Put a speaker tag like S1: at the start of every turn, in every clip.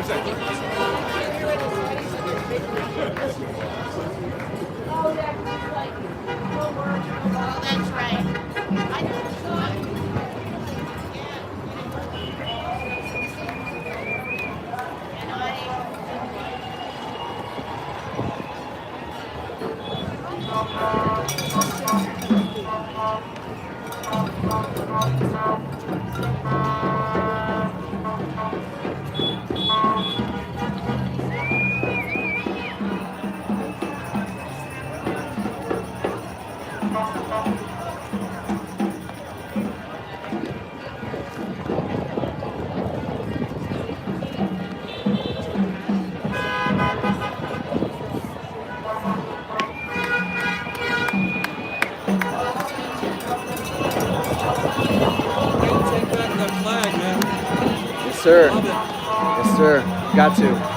S1: that's right.
S2: Yes, sir. Yes, sir. Got to.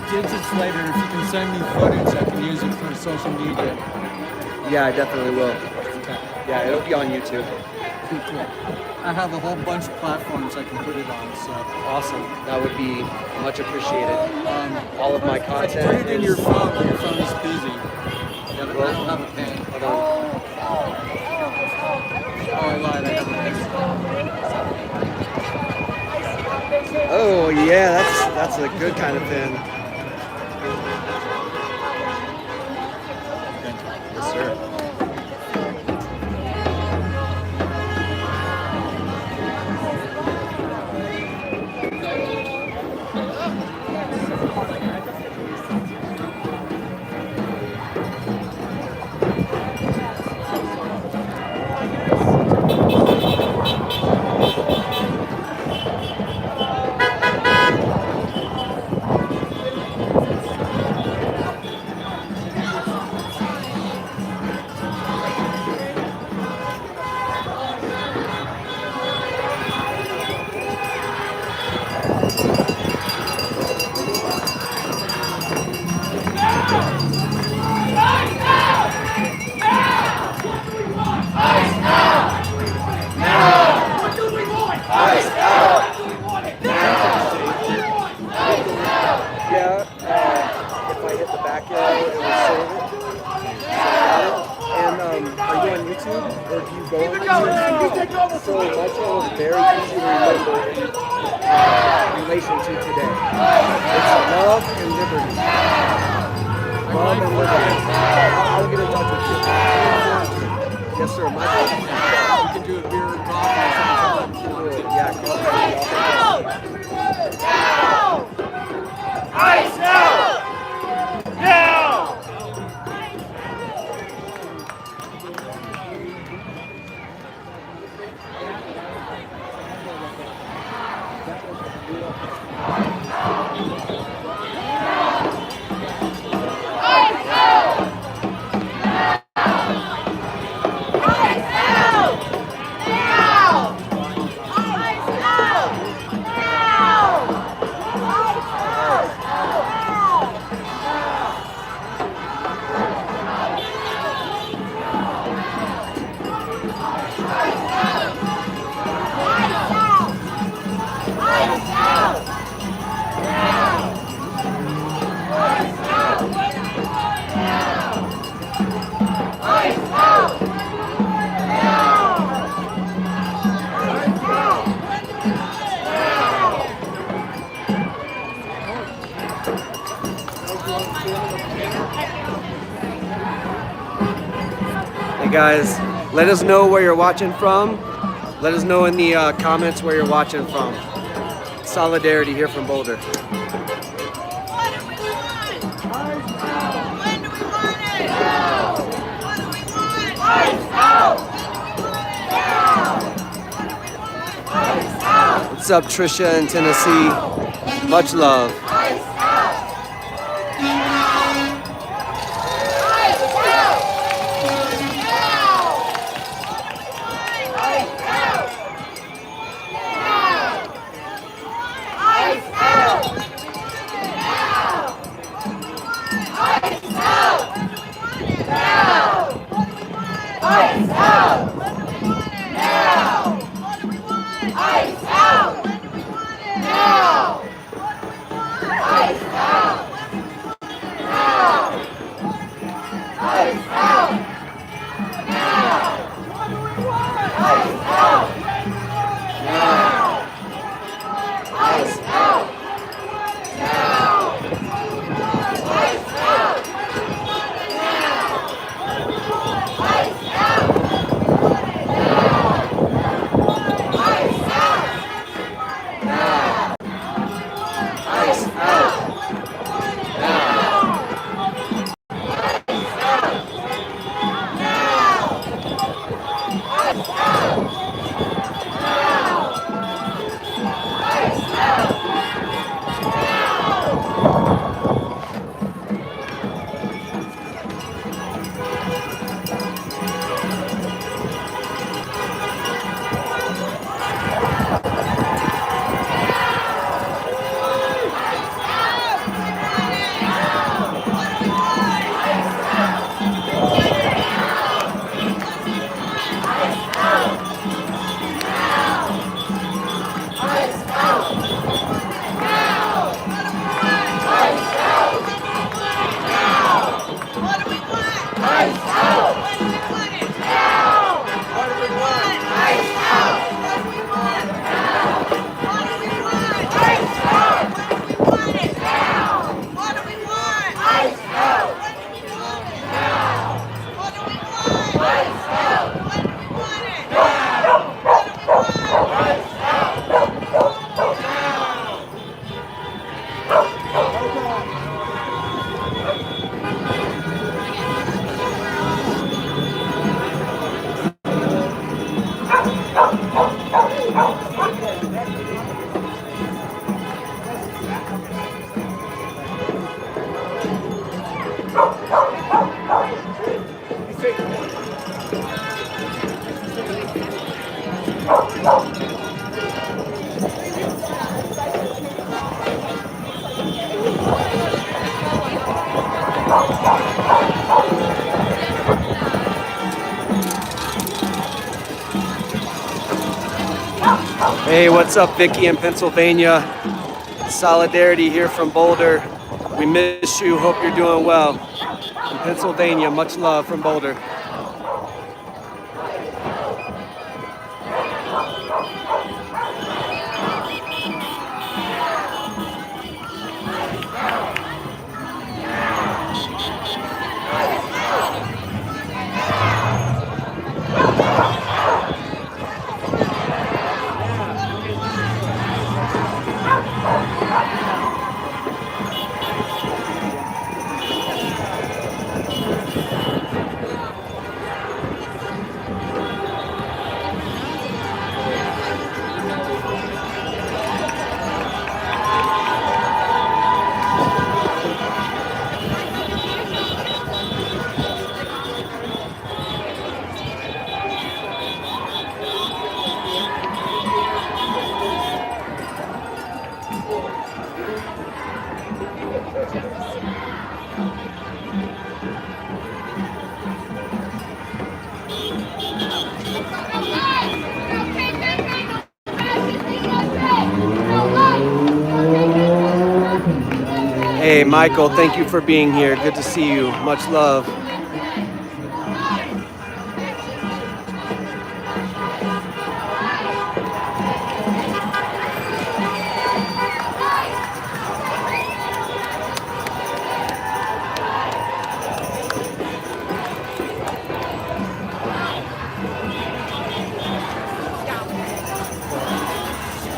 S3: Digits later, if you can send me footage, I can use it for social media.
S2: Yeah, I definitely will.
S3: Okay.
S2: Yeah, it'll be on YouTube.
S3: Cool. I have a whole bunch of platforms I can put it on, so.
S2: Awesome. That would be much appreciated. All of my
S3: I
S2: content
S3: put it in
S2: is...
S3: your phone, but your phone is busy. Yeah, but I don't have a pen.
S2: Hold on.
S3: Oh, I lied, I have a pen.
S2: Oh yeah, that's a good kind of pen. Yes, sir. relation to today. It's love and liberty. Love and liberty. I'll get in touch with you. Yes, sir. My pleasure.
S3: We can do a beer and coffee or something if you want to.
S2: Yeah, coffee.
S1: Ice out! Now!
S2: Hey guys, let us know where you're watching from. Let us know in the comments where you're watching from. Solidarity here from Boulder.
S4: What do we want? When do we want it? Now. What do we want? Ice out. Now. What do we want? Ice out.
S2: What's up, Trisha in Tennessee? Much love.
S4: Ice out.
S2: Hey, what's up, Vicky in Pennsylvania? Solidarity here from Boulder. We miss you. Hope you're doing well. In Pennsylvania, much love from Boulder. Hey, Michael, thank you for being here. Good to see you. Much love.
S4: Do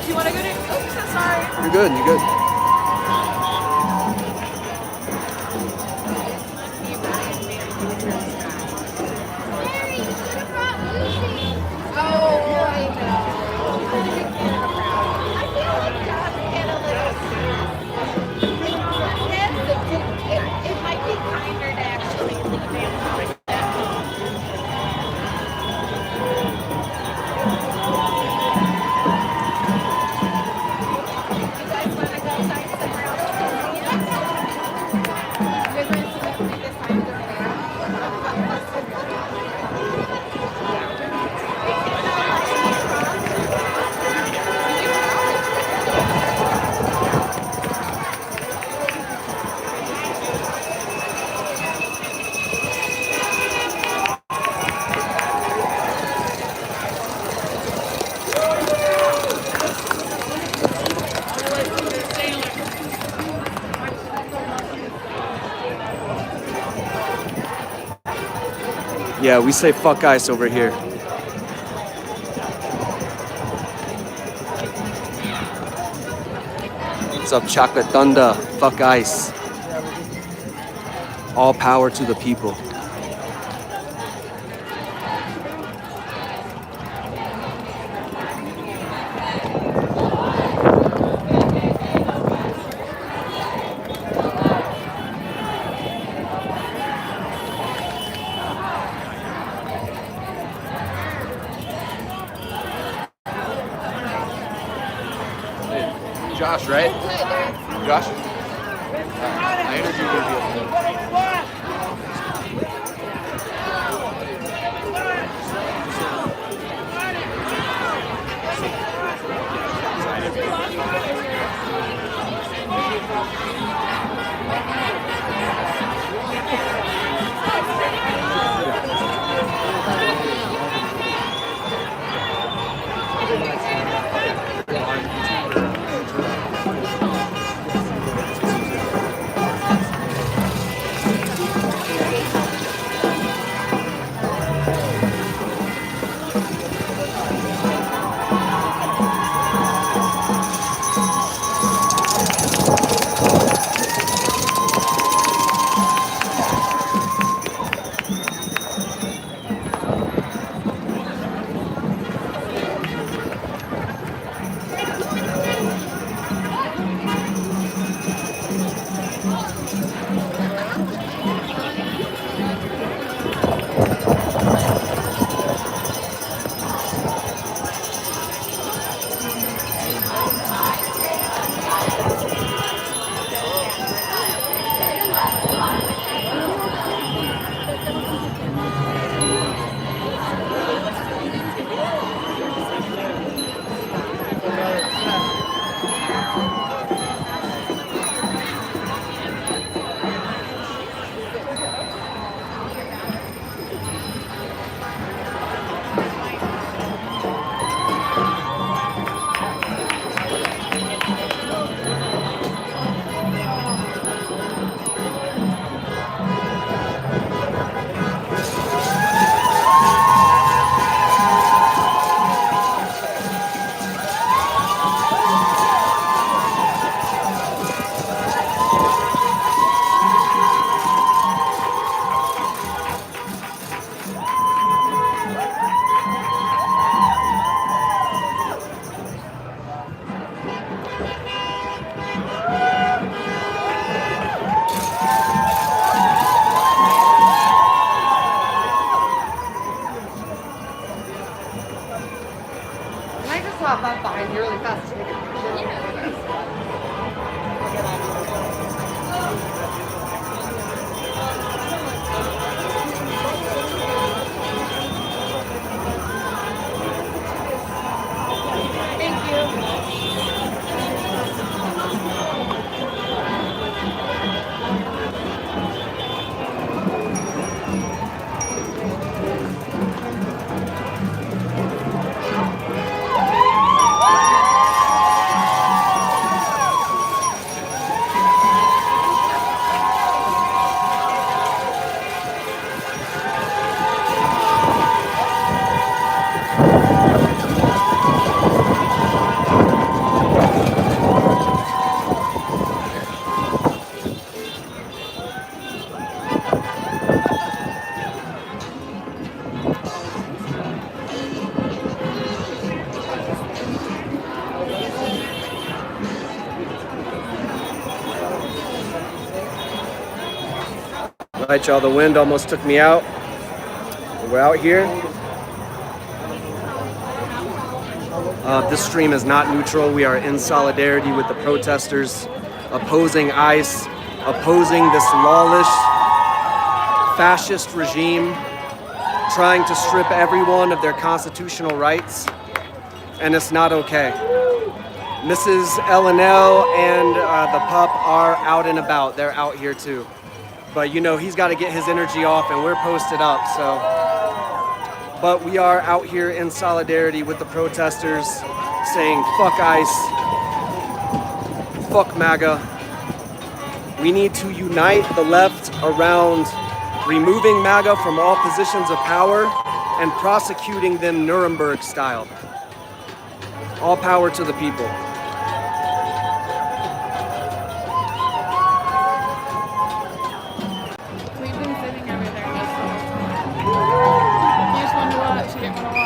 S4: you want to go to? Oops, I'm sorry.
S2: You're good. You're good.
S4: It might be kinder to actually leave it like that. You guys want to go find somewhere else to go? You're going to see that this time over
S2: Yeah, we say fuck ice over here. What's up, Chocolate Thunder? Fuck ice. All power to the people.
S5: Josh, right? Josh? I interviewed you.
S1: What do we want?
S2: Right, y'all, the wind almost took me out. We're out here. This stream is not neutral. We are in solidarity with the protesters, opposing ICE, opposing this lawless, fascist regime, trying to strip everyone of their constitutional rights, and it's not okay. Mrs. L&L and the pup are out and about. They're out here too. But you know, he's got to get his energy off and we're posted up, so. But we are out here in solidarity with the protesters saying, fuck ICE, fuck MAGA. We need to unite the left around removing MAGA from all positions of power and prosecuting them Nuremberg style. All power to the people.
S6: We've been sitting over there most of the time. You just wanted to watch, you didn't want to watch.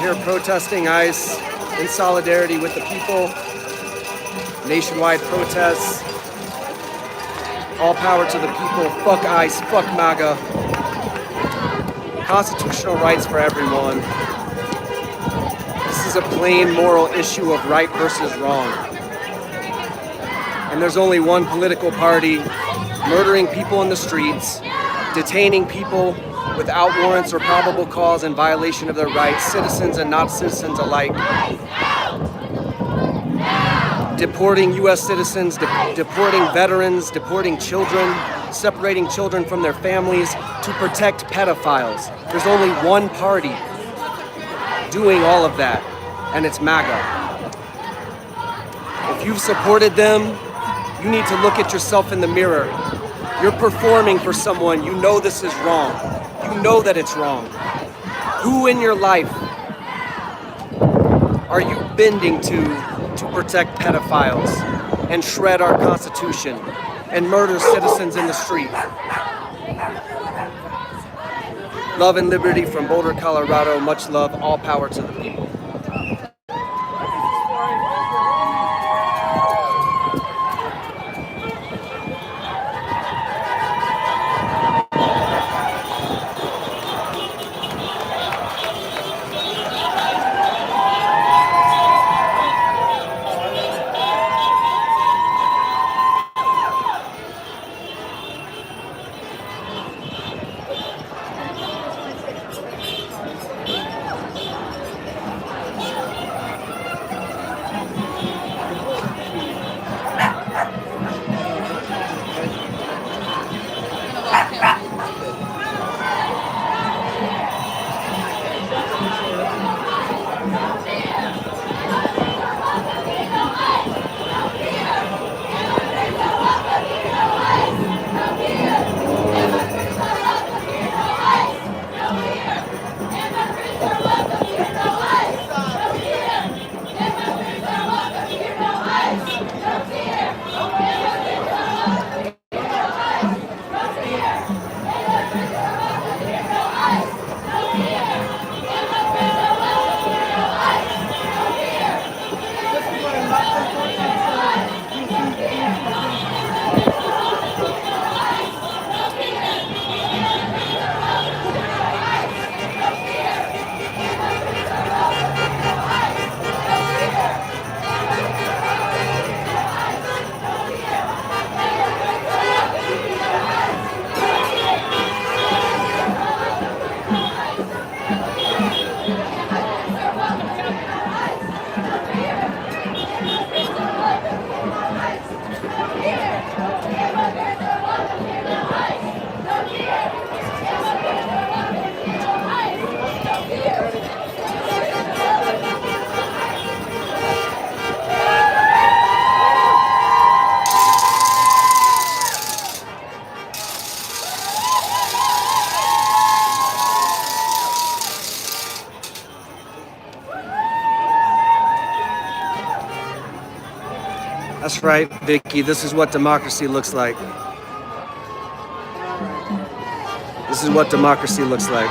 S2: here protesting ICE in solidarity with the people. Nationwide protests. All power to the people. Fuck ICE. Fuck MAGA. Constitutional rights for everyone. This is a plain moral issue of right versus wrong. And there's only one political party murdering people in the streets, detaining people without warrants or probable cause in violation of their rights, citizens and not citizens alike. Deporting U.S. citizens, deporting veterans, deporting children, separating children from their families to protect pedophiles. There's only one party doing all of that, and it's MAGA. If you've supported them, you need to look at yourself in the mirror. You're performing for someone. You know this is wrong. You know that it's wrong. Who in your life are you bending to protect pedophiles and shred our Constitution and murder citizens in the street? Love and liberty from Boulder, Colorado. Much love. All power to the people. That's right, Vicky. This is what democracy looks like. This is what democracy looks like.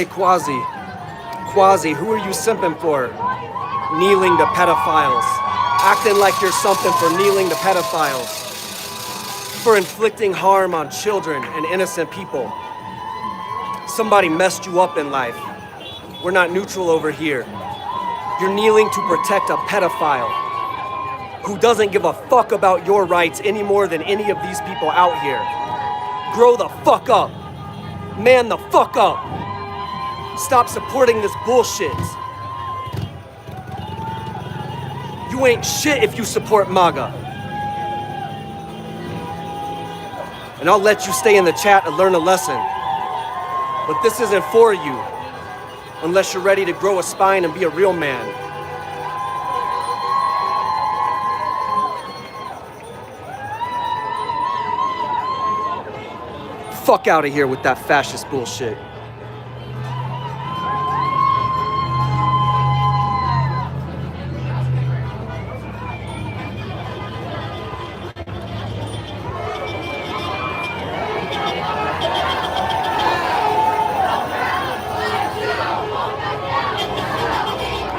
S2: Hey, Quasi, who are you simping for? Kneeling to pedophiles. Acting like you're something for kneeling to pedophiles. For inflicting harm on children and innocent people. Somebody messed you up in life. We're not neutral over here. You're kneeling to protect a pedophile who doesn't give a fuck about your rights any more than any of these people out here. Grow the fuck up. Man the fuck up. Stop supporting this bullshit. You ain't shit if you support MAGA. And I'll let you stay in the chat and learn a lesson. But this isn't for you, unless you're ready to grow a spine and be a real man. Fuck out of here with that fascist bullshit.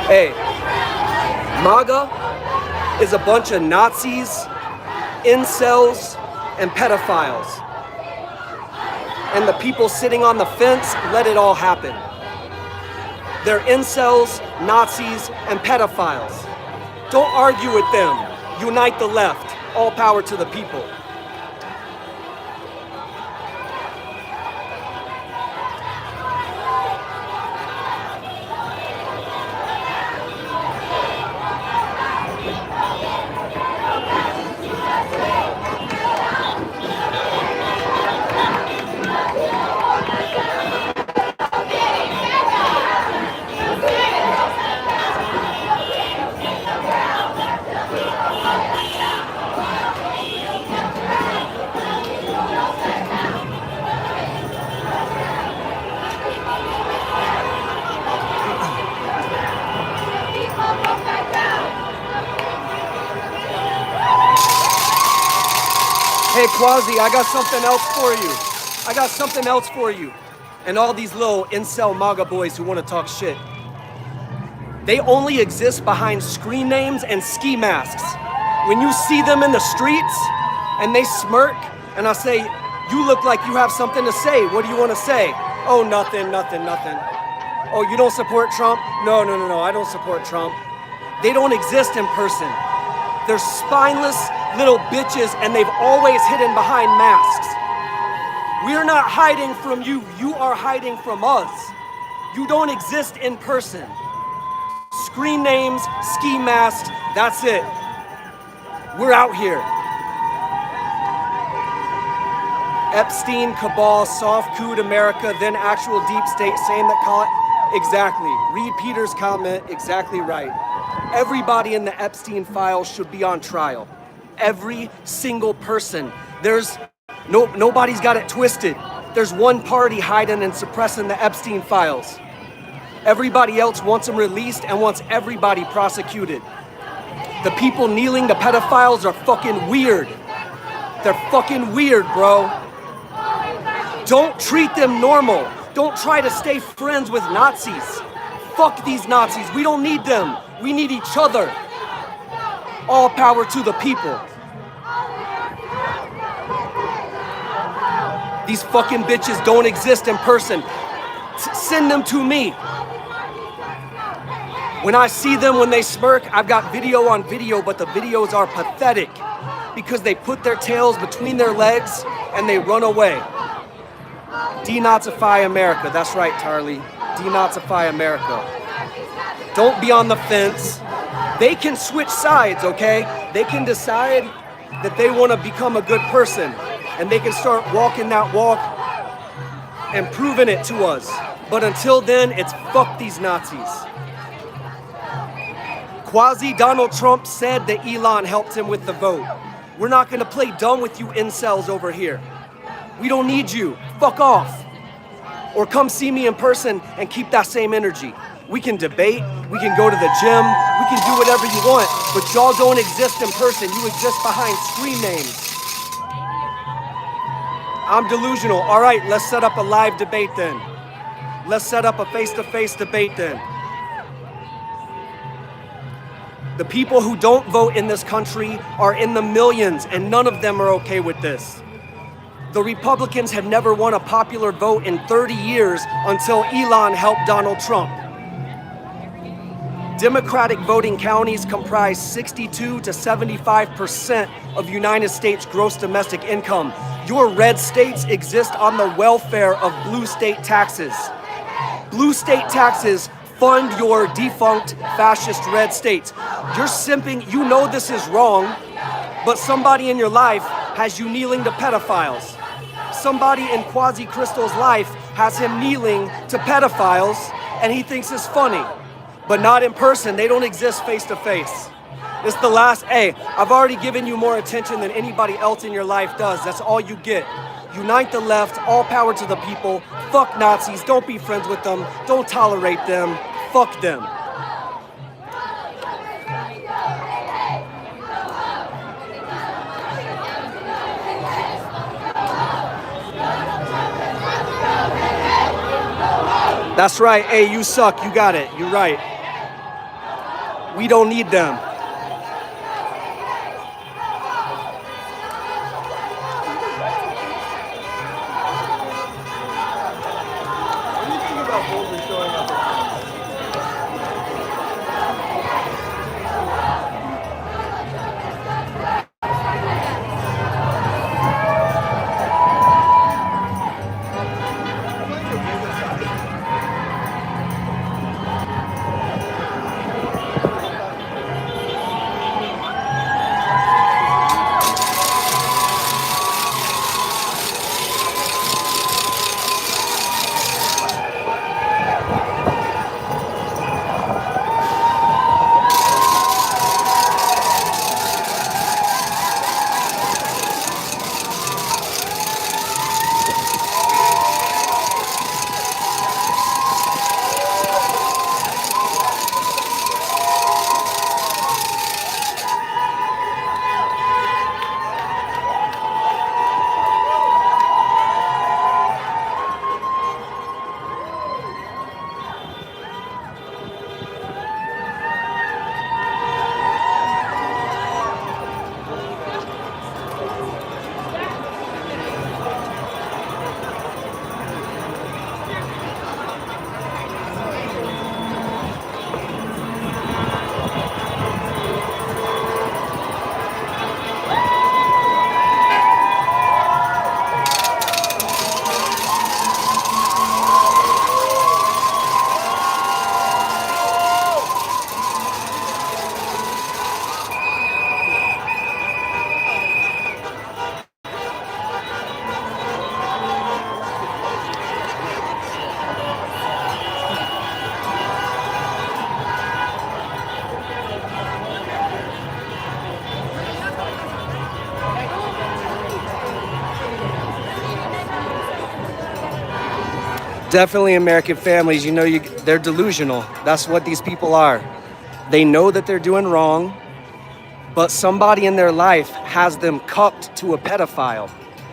S2: Hey, MAGA is a bunch of Nazis, incels, and pedophiles. And the people sitting on the fence let it all happen. They're incels, Nazis, and pedophiles. Don't argue with them. Unite the left. All power to the people. Hey, Quasi, I got something else for you. And all these little incel MAGA boys who want to talk shit. They only exist behind screen names and ski masks. When you see them in the streets and they smirk and I say, you look like you have something to say. What do you want to say? Oh, nothing. Oh, you don't support Trump? No, I don't support Trump. They don't exist in person. They're spineless little bitches and they've always hidden behind masks. We're not hiding from you. You are hiding from us. You don't exist in person. Screen names, ski masks, that's it. We're out here. Epstein, cabal, soft coup America, then actual deep state, same that call it. Exactly. Read Peter's comment, exactly right. Everybody in the Epstein files should be on trial. Every single person. Nobody's got it twisted. There's one party hiding and suppressing the Epstein files. Everybody else wants them released and wants everybody prosecuted. The people kneeling to pedophiles are fucking weird. They're fucking weird, bro. Don't treat them normal. Don't try to stay friends with Nazis. Fuck these Nazis. We don't need them. We need each other. All power to the people. These fucking bitches don't exist in person. Send them to me. When I see them, when they smirk, I've got video on video, but the videos are pathetic because they put their tails between their legs and they run away. Denazify America. That's right, Tarly. Denazify America. Don't be on the fence. They can switch sides, okay? They can decide that they want to become a good person and they can start walking that walk and proving it to us. But until then, it's fuck these Nazis. Quasi-Donald Trump said that Elon helped him with the vote. We're not gonna play dumb with you incels over here. We don't need you. Fuck off. Or come see me in person and keep that same energy. We can debate, we can go to the gym, we can do whatever you want, but y'all don't exist in person. You exist behind screen names. I'm delusional. All right, let's set up a live debate then. Let's set up a face-to-face debate then. The people who don't vote in this country are in the millions, and none of them are okay with this. The Republicans have never won a popular vote in 30 years until Elon helped Donald Trump. Democratic voting counties comprise 62 to 75% of United States gross domestic income. Your red states exist on the welfare of blue state taxes. Blue state taxes fund your defunct fascist red states. You're simping, you know this is wrong, but somebody in your life has you kneeling to pedophiles. Somebody in Quasi Crystal's life has him kneeling to pedophiles, and he thinks it's funny. But not in person, they don't exist face to face. It's the last, hey, I've already given you more attention than anybody else in your life does. That's all you get. Unite the left, all power to the people. Fuck Nazis, don't be friends with them. Don't tolerate them, fuck them. That's right, hey, you suck, you got it, you're right. We don't need them.
S1: What do you think about Boulder showing up?
S2: Definitely American families, you know, they're delusional. That's what these people are. They know that they're doing wrong, but somebody in their life has them cucked to a pedophile.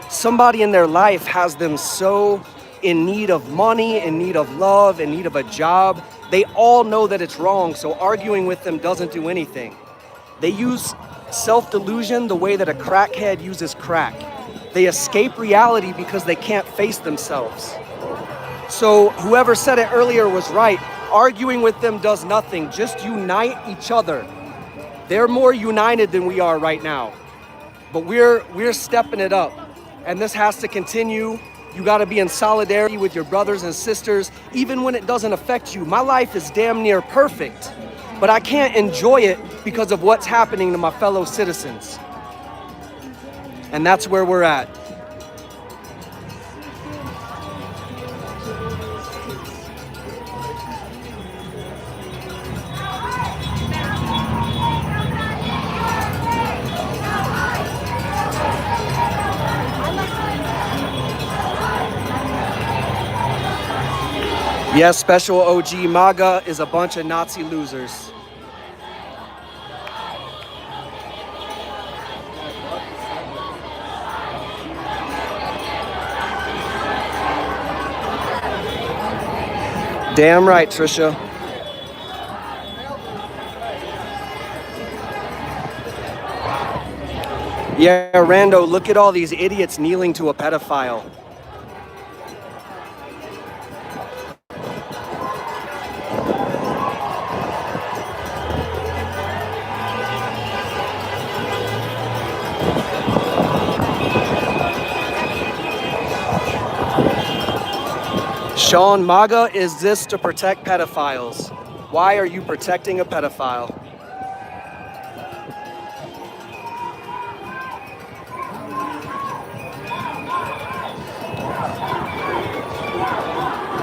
S2: Somebody in their life has them so in need of money, in need of love, in need of a job. They all know that it's wrong, so arguing with them doesn't do anything. They use self-delusion the way that a crackhead uses crack. They escape reality because they can't face themselves. So whoever said it earlier was right. Arguing with them does nothing. Just unite each other. They're more united than we are right now. But we're stepping it up. And this has to continue. You got to be in solidarity with your brothers and sisters, even when it doesn't affect you. My life is damn near perfect, but I can't enjoy it because of what's happening to my fellow citizens. And that's where we're at. Yes, Special OG MAGA is a bunch of Nazi losers. Damn right, Trisha. Yeah, Rando, look at all these idiots kneeling to a pedophile. Sean, MAGA is this to protect pedophiles. Why are you protecting a pedophile?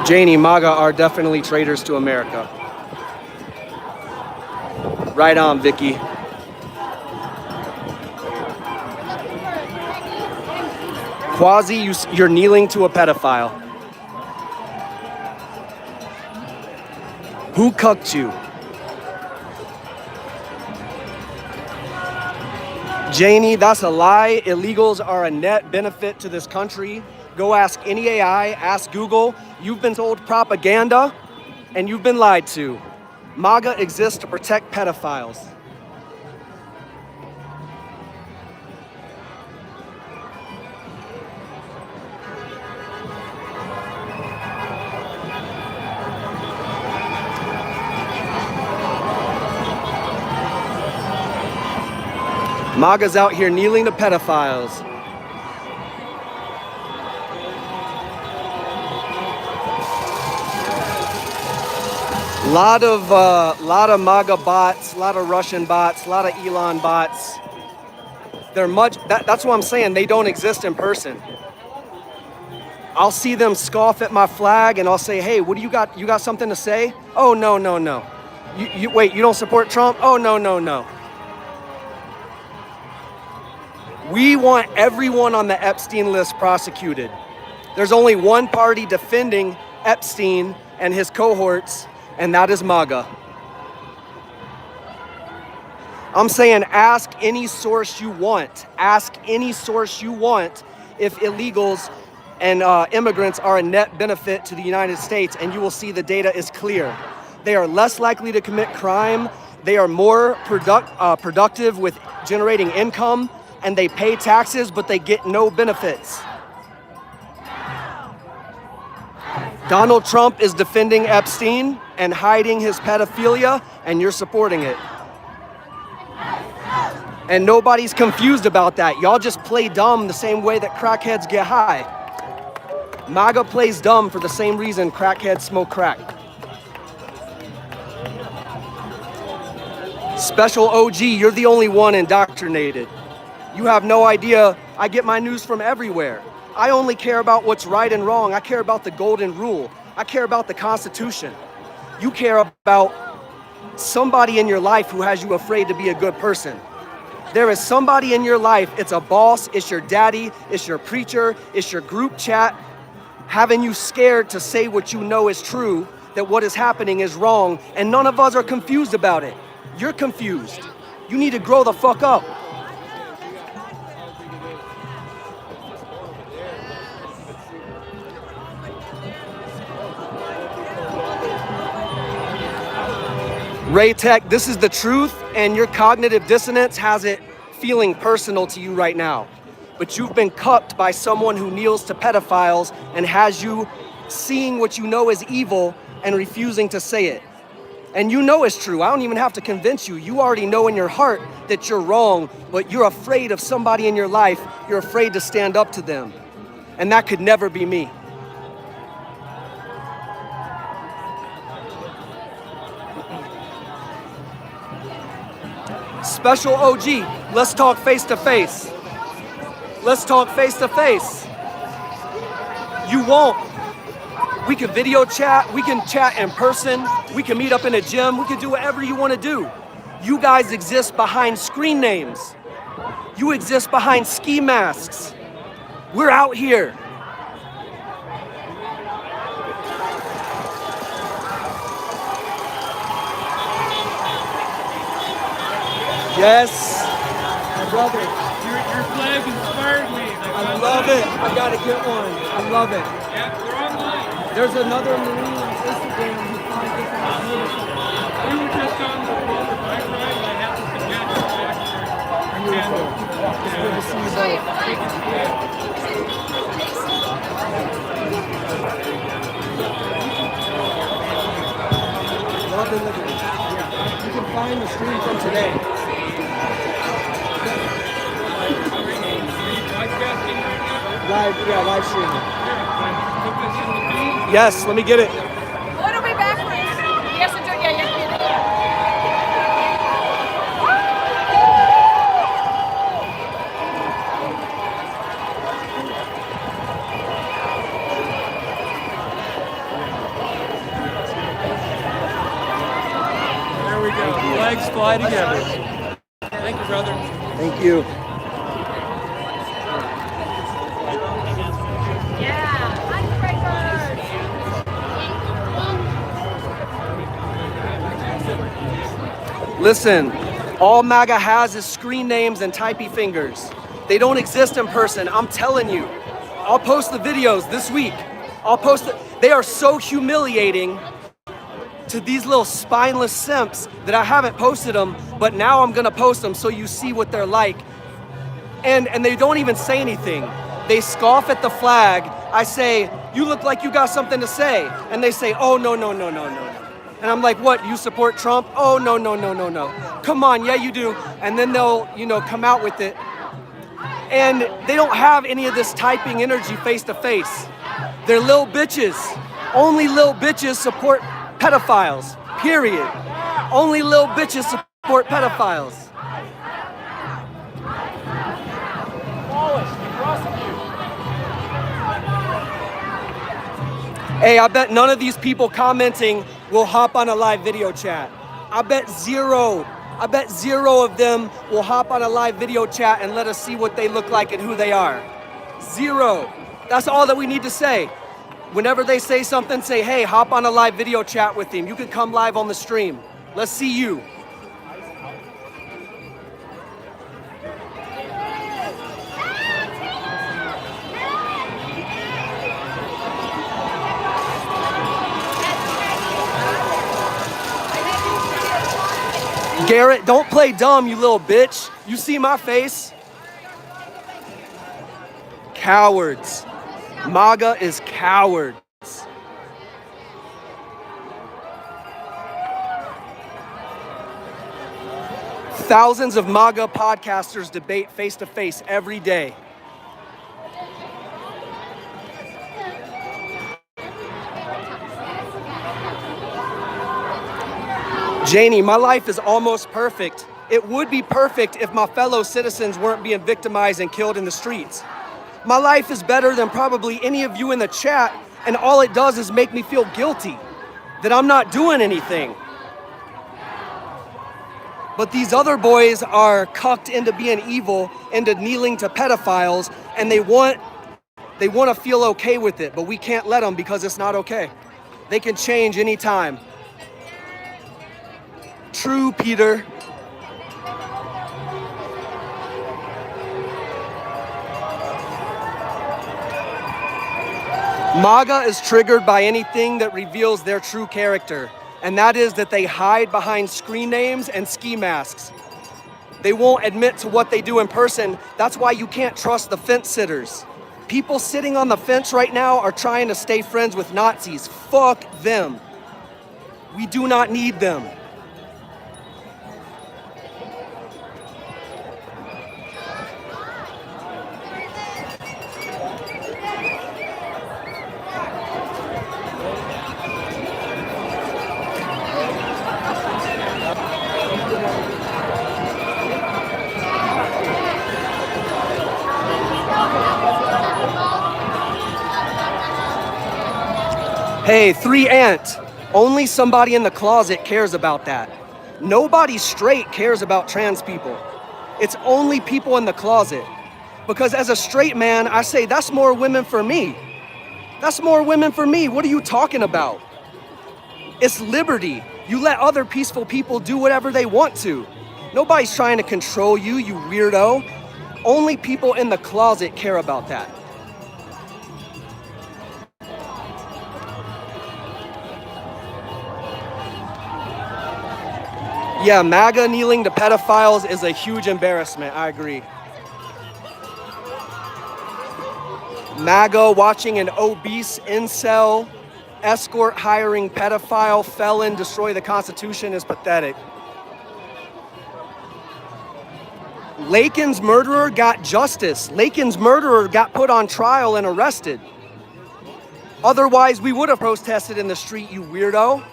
S2: Janie, MAGA are definitely traitors to America. Right on, Vicky. Quasi, you're kneeling to a pedophile. Who cucked you? Janie, that's a lie. Illegals are a net benefit to this country. Go ask any AI, ask Google. You've been told propaganda and you've been lied to. MAGA exists to protect pedophiles. MAGA's out here kneeling to pedophiles. Lot of MAGA bots, a lot of Russian bots, a lot of Elon bots. They're that's what I'm saying, they don't exist in person. I'll see them scoff at my flag and I'll say, hey, what do you got? You got something to say? Oh, no. Wait, you don't support Trump? Oh, no. We want everyone on the Epstein list prosecuted. There's only one party defending Epstein and his cohorts, and that is MAGA. I'm saying ask any source you want. Ask any source you want if illegals and immigrants are a net benefit to the United States, and you will see the data is clear. They are less likely to commit crime. They are more productive with generating income, and they pay taxes, but they get no benefits. Donald Trump is defending Epstein and hiding his pedophilia, and you're supporting it. And nobody's confused about that. Y'all just play dumb the same way that crackheads get high. MAGA plays dumb for the same reason crackheads smoke crack. Special OG, you're the only one indoctrinated. You have no idea. I get my news from everywhere. I only care about what's right and wrong. I care about the golden rule. I care about the Constitution. You care about somebody in your life who has you afraid to be a good person. There is somebody in your life, it's a boss, it's your daddy, it's your preacher, it's your group chat, having you scared to say what you know is true, that what is happening is wrong, and none of us are confused about it. You're confused. You need to grow the fuck up. Ray Tech, this is the truth, and your cognitive dissonance has it feeling personal to you right now. But you've been cucked by someone who kneels to pedophiles and has you seeing what you know is evil and refusing to say it. And you know it's true. I don't even have to convince you. You already know in your heart that you're wrong, but you're afraid of somebody in your life. You're afraid to stand up to them. And that could never be me. Special OG, let's talk face to face. Let's talk face to face. You won't. We can video chat, we can chat in person, we can meet up in a gym, we can do whatever you want to do. You guys exist behind screen names. You exist behind ski masks. We're out here. Yes, my brother.
S3: Your flag inspired me.
S2: I love it. I gotta get one. I love it.
S3: Yeah, we're online.
S2: There's another Marine
S3: Instagram, you find different ideas.
S7: We were just on the Boulder bike ride, and I happened to catch you back there.
S3: It's good to see you both. Love and liberty. Yeah. You can find the stream from today. Live streaming.
S2: Yes, let me get it.
S6: What are we backwards? Yes, enjoy. Yeah.
S7: There we go. Flags fly together. Thank you, brother.
S2: Thank you. Listen, all MAGA has is screen names and typey fingers. They don't exist in person, I'm telling you. I'll post the videos this week. They are so humiliating to these little spineless simps that I haven't posted them, but now I'm gonna post them so you see what they're like. And they don't even say anything. They scoff at the flag. I say, you look like you got something to say. And they say, oh, no. And I'm like, what, you support Trump? Oh, no. Come on, yeah, you do. And then they'll, come out with it. And they don't have any of this typing energy face to face. They're little bitches. Only little bitches support pedophiles, period. Only little bitches support pedophiles. Hey, I bet none of these people commenting will hop on a live video chat. I bet zero of them will hop on a live video chat and let us see what they look like and who they are. Zero. That's all that we need to say. Whenever they say something, say, hey, hop on a live video chat with him. You can come live on the stream. Let's see you. Garrett, don't play dumb, you little bitch. You see my face? Cowards. MAGA is cowards. Thousands of MAGA podcasters debate face to face every day. Janie, my life is almost perfect. It would be perfect if my fellow citizens weren't being victimized and killed in the streets. My life is better than probably any of you in the chat, and all it does is make me feel guilty that I'm not doing anything. But these other boys are cucked into being evil, into kneeling to pedophiles, and they want to feel okay with it, but we can't let them because it's not okay. They can change anytime. True, Peter. MAGA is triggered by anything that reveals their true character, and that is that they hide behind screen names and ski masks. They won't admit to what they do in person. That's why you can't trust the fence sitters. People sitting on the fence right now are trying to stay friends with Nazis. Fuck them. We do not need them. Hey, 3 Ant, only somebody in the closet cares about that. Nobody straight cares about trans people. It's only people in the closet. Because as a straight man, I say, that's more women for me. That's more women for me. What are you talking about? It's liberty. You let other peaceful people do whatever they want to. Nobody's trying to control you, you weirdo. Only people in the closet care about that. Yeah, MAGA kneeling to pedophiles is a huge embarrassment. I agree. MAGA watching an obese incel escort hiring pedophile felon destroy the Constitution is pathetic. Lakin's murderer got justice. Lakin's murderer got put on trial and arrested. Otherwise, we would have protested in the street, you weirdo.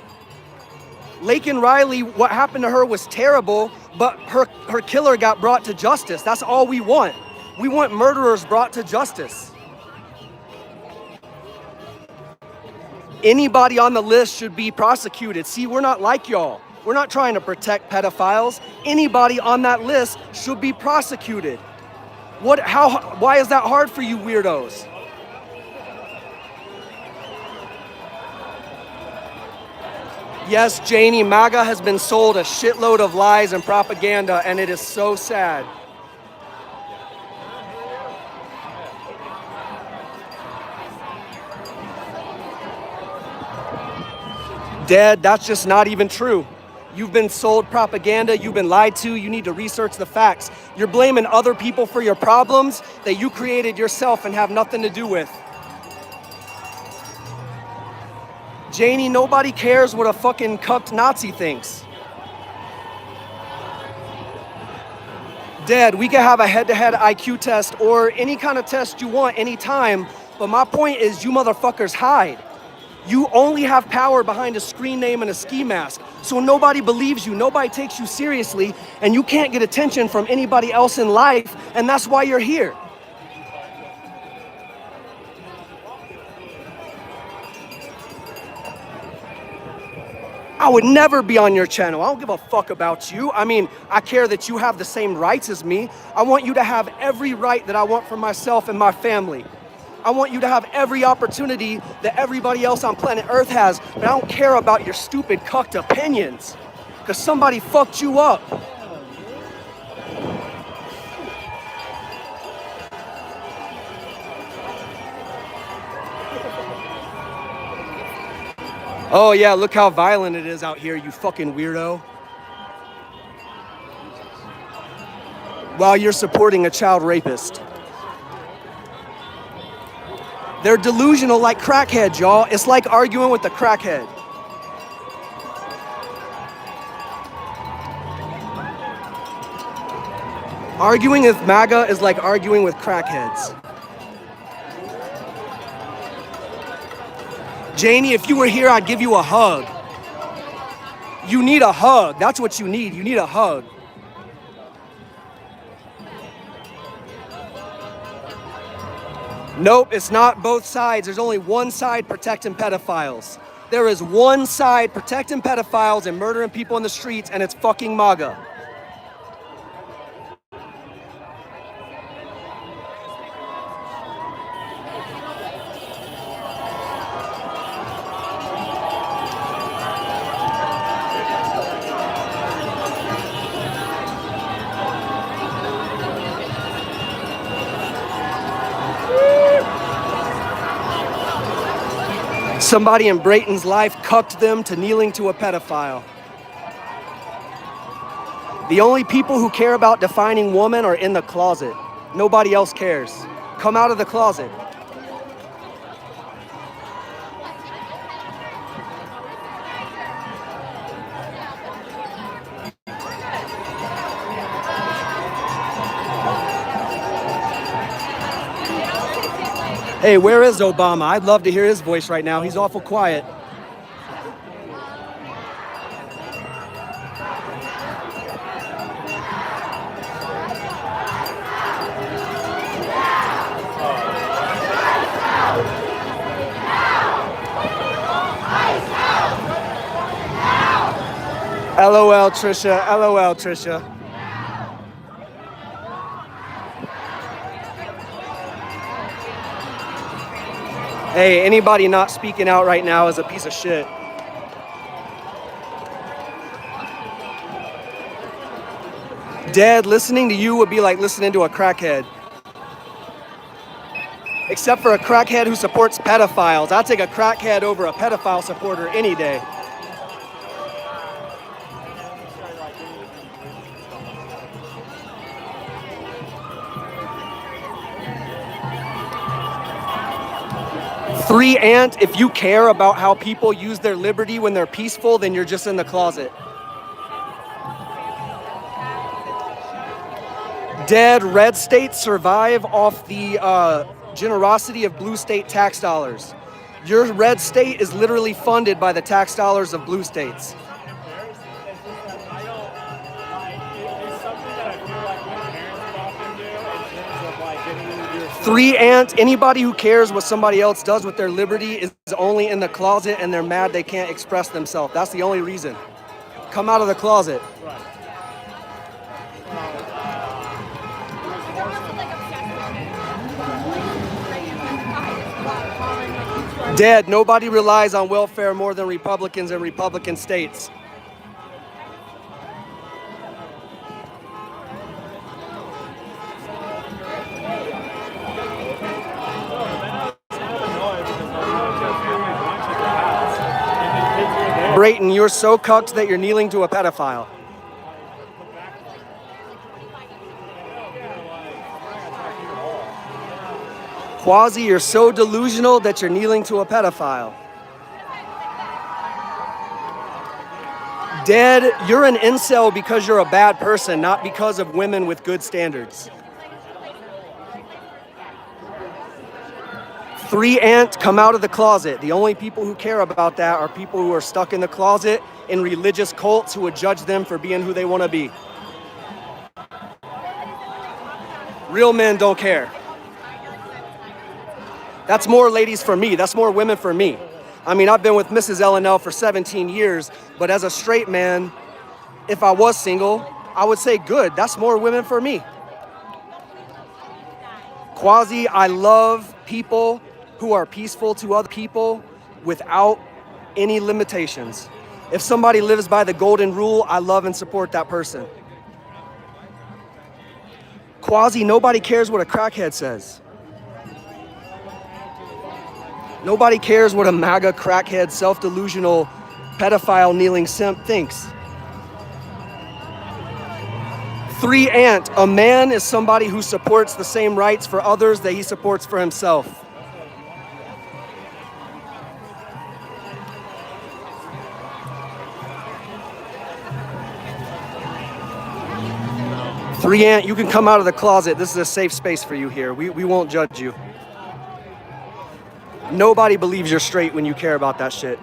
S2: Laken Riley, what happened to her was terrible, but her killer got brought to justice. That's all we want. We want murderers brought to justice. Anybody on the list should be prosecuted. See, we're not like y'all. We're not trying to protect pedophiles. Anybody on that list should be prosecuted. Why is that hard for you weirdos? Yes, Janie, MAGA has been sold a shitload of lies and propaganda, and it is so sad. Dad, that's just not even true. You've been sold propaganda, you've been lied to, you need to research the facts. You're blaming other people for your problems that you created yourself and have nothing to do with. Janie, nobody cares what a fucking cucked Nazi thinks. Dad, we can have a head-to-head IQ test or any kind of test you want anytime, but my point is you motherfuckers hide. You only have power behind a screen name and a ski mask, so nobody believes you, nobody takes you seriously, and you can't get attention from anybody else in life, and that's why you're here. I would never be on your channel. I don't give a fuck about you. I mean, I care that you have the same rights as me. I want you to have every right that I want for myself and my family. I want you to have every opportunity that everybody else on planet Earth has, but I don't care about your stupid cucked opinions, because somebody fucked you up. Oh yeah, look how violent it is out here, you fucking weirdo. While you're supporting a child rapist. They're delusional like crackheads, y'all. It's like arguing with a crackhead. Arguing with MAGA is like arguing with crackheads. Janie, if you were here, I'd give you a hug. You need a hug. That's what you need. You need a hug. Nope, it's not both sides. There's only one side protecting pedophiles. There is one side protecting pedophiles and murdering people in the streets, and it's fucking MAGA. Somebody in Brayton's life cucked them to kneeling to a pedophile. The only people who care about defining woman are in the closet. Nobody else cares. Come out of the closet. Hey, where is Obama? I'd love to hear his voice right now. He's awful quiet. LOL, Trisha. LOL, Trisha. Hey, anybody not speaking out right now is a piece of shit. Dead, listening to you would be like listening to a crackhead. Except for a crackhead who supports pedophiles. I'll take a crackhead over a pedophile supporter any day. 3, Ant, if you care about how people use their liberty when they're peaceful, then you're just in the closet. Dead, red states survive off the generosity of blue state tax dollars. Your red state is literally funded by the tax dollars of blue states. Three, Ant, anybody who cares what somebody else does with their liberty is only in the closet and they're mad they can't express themselves. That's the only reason. Come out of the closet. Dead, nobody relies on welfare more than Republicans in Republican states. Brayton, you're so cucked that you're kneeling to a pedophile. Quasi, you're so delusional that you're kneeling to a pedophile. Dead, you're an incel because you're a bad person, not because of women with good standards. 3, Ant, come out of the closet. The only people who care about that are people who are stuck in the closet in religious cults who would judge them for being who they want to be. Real men don't care. That's more ladies for me. That's more women for me. I mean, I've been with Mrs. LNL for 17 years, but as a straight man, if I was single, I would say good. That's more women for me. Quasi, I love people who are peaceful to other people without any limitations. If somebody lives by the golden rule, I love and support that person. Quasi, nobody cares what a crackhead says. Nobody cares what a MAGA crackhead, self-delusional, pedophile kneeling simp thinks. 3, Ant, a man is somebody who supports the same rights for others that he supports for himself. 3, Ant, you can come out of the closet. This is a safe space for you here. We won't judge you. Nobody believes you're straight when you care about that shit.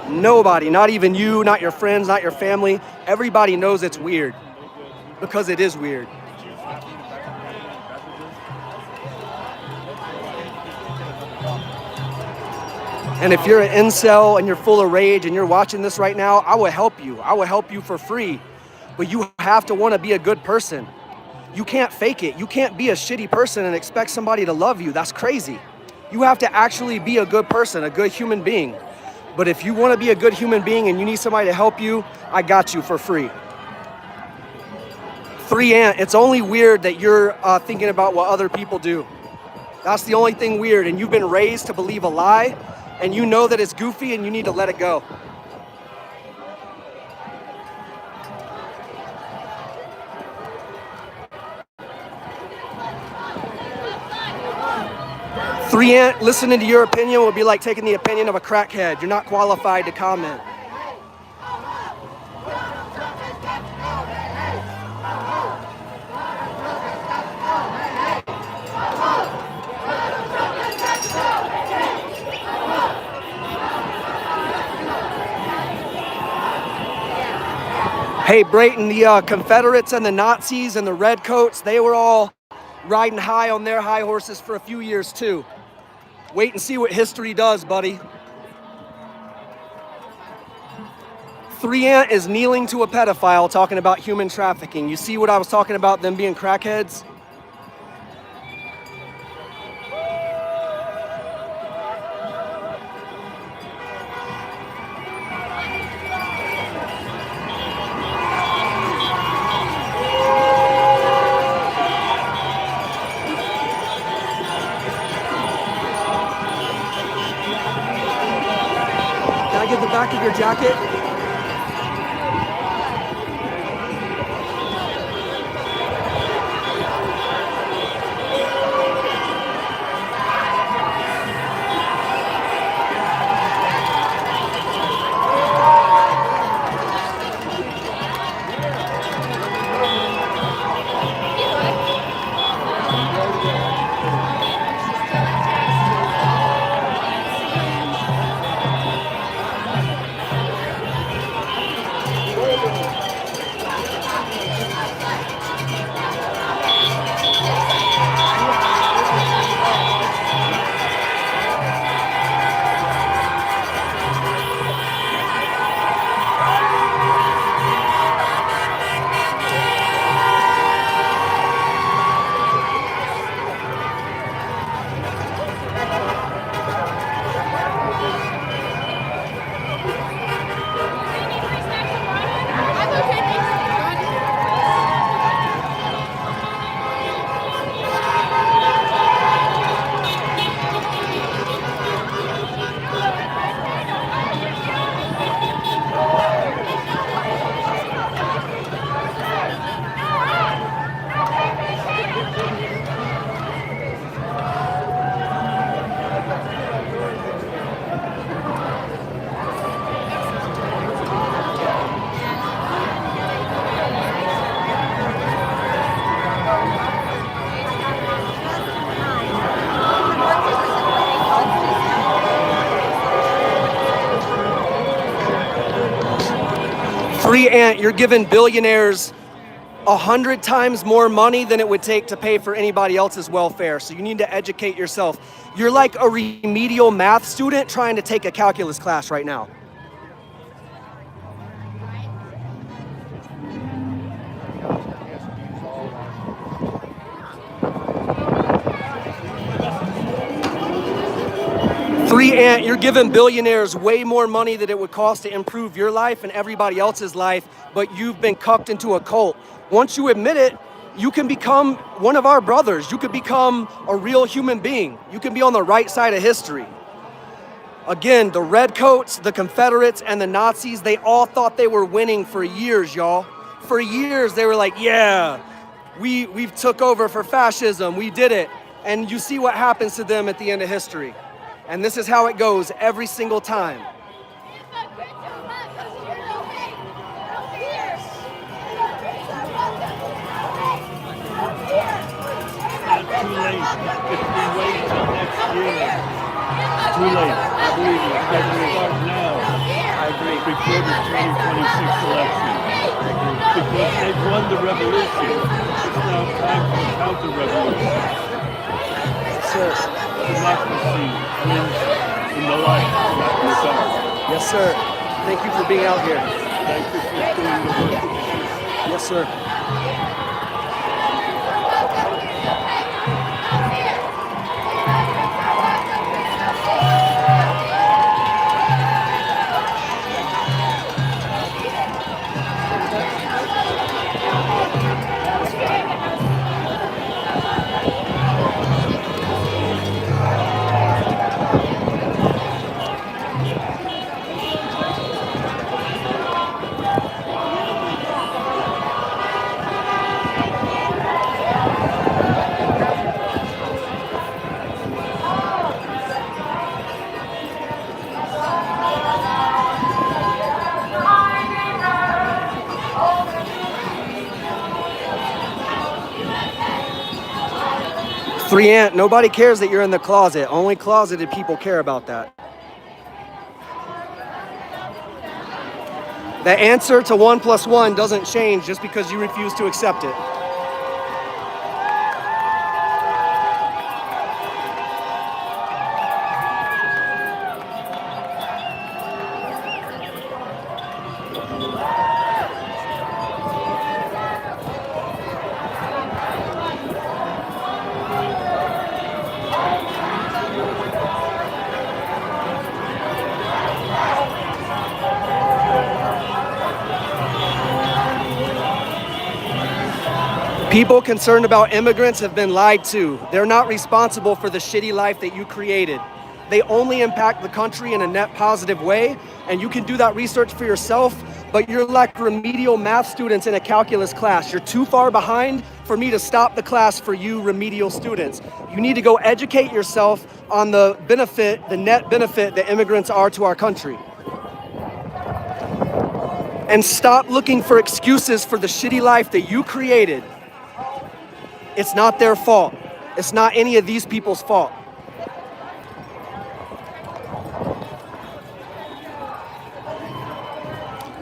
S2: Nobody, not even you, not your friends, not your family. Everybody knows it's weird because it is weird. And if you're an incel and you're full of rage and you're watching this right now, I will help you. I will help you for free. But you have to want to be a good person. You can't fake it. You can't be a shitty person and expect somebody to love you. That's crazy. You have to actually be a good person, a good human being. But if you want to be a good human being and you need somebody to help you, I got you for free. 3, Ant, it's only weird that you're thinking about what other people do. That's the only thing weird. And you've been raised to believe a lie, and you know that it's goofy and you need to let it go. 3, Ant, listening to your opinion would be like taking the opinion of a crackhead. You're not qualified to comment. Hey, Brayton, the Confederates and the Nazis and the Redcoats, they were all riding high on their high horses for a few years too. Wait and see what history does, buddy. 3, Ant is kneeling to a pedophile talking about human trafficking. You see what I was talking about, them being crackheads? Get the back of your jacket. Free Ant, you're giving billionaires 100 times more money than it would take to pay for anybody else's welfare. So you need to educate yourself. You're like a remedial math student trying to take a calculus class right now. Free Ant, you're giving billionaires way more money than it would cost to improve your life and everybody else's life, but you've been cucked into a cult. Once you admit it, you can become one of our brothers. You could become a real human being. You can be on the right side of history. Again, the Redcoats, the Confederates, and the Nazis, they all thought they were winning for years, y'all. For years, they were like, yeah, we've took over for fascism, we did it. And you see what happens to them at the end of history. And this is how it goes every single time.
S8: Too late. If we wait till next year, it's too late. I believe it. I believe it now. I agree. Before the 2026 election. Because they've won the revolution. It's now time for a counter-revolution.
S2: Sir.
S8: Democracy wins in the light, not in the dark.
S2: Yes, sir. Thank you for being out here.
S8: Thank you for doing the work.
S2: Yes, sir. Free Ant, nobody cares that you're in the closet. Only closeted people care about that. The answer to 1 + 1 doesn't change just because you refuse to accept it. People concerned about immigrants have been lied to. They're not responsible for the shitty life that you created. They only impact the country in a net positive way, and you can do that research for yourself, but you're like remedial math students in a calculus class. You're too far behind for me to stop the class for you remedial students. You need to go educate yourself on the benefit, the net benefit that immigrants are to our country. And stop looking for excuses for the shitty life that you created. It's not their fault. It's not any of these people's fault.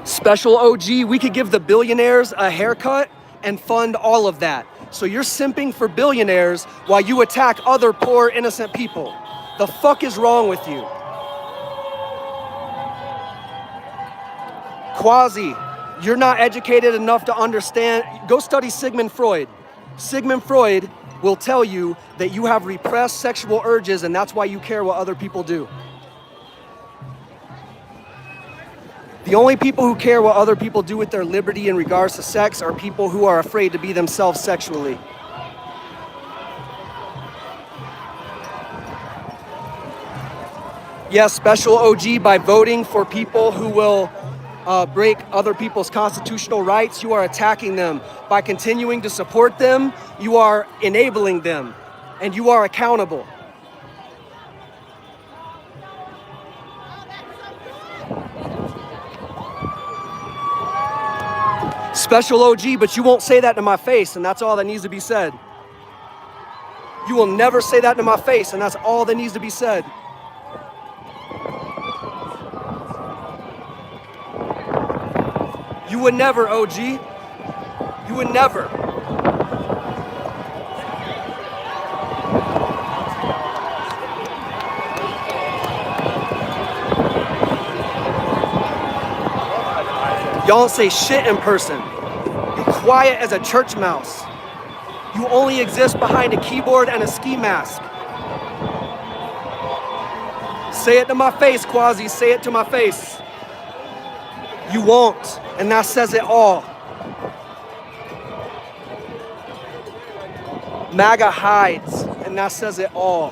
S2: Special OG, we could give the billionaires a haircut and fund all of that. So you're simping for billionaires while you attack other poor, innocent people. The fuck is wrong with you? Quasi, you're not educated enough to understand. Go study Sigmund Freud. Sigmund Freud will tell you that you have repressed sexual urges and that's why you care what other people do. The only people who care what other people do with their liberty in regards to sex are people who are afraid to be themselves sexually. Yes, Special OG, by voting for people who will break other people's constitutional rights, you are attacking them. By continuing to support them, you are enabling them, and you are accountable. Special OG, but you won't say that to my face, and that's all that needs to be said. You will never say that to my face, and that's all that needs to be said. You You would never, OG. You would never. Y'all don't say shit in person. You quiet as a church mouse. You only exist behind a keyboard and a ski mask. Say it to my face, Quasi, say it to my face. You won't, and that says it all. MAGA hides, and that says it all.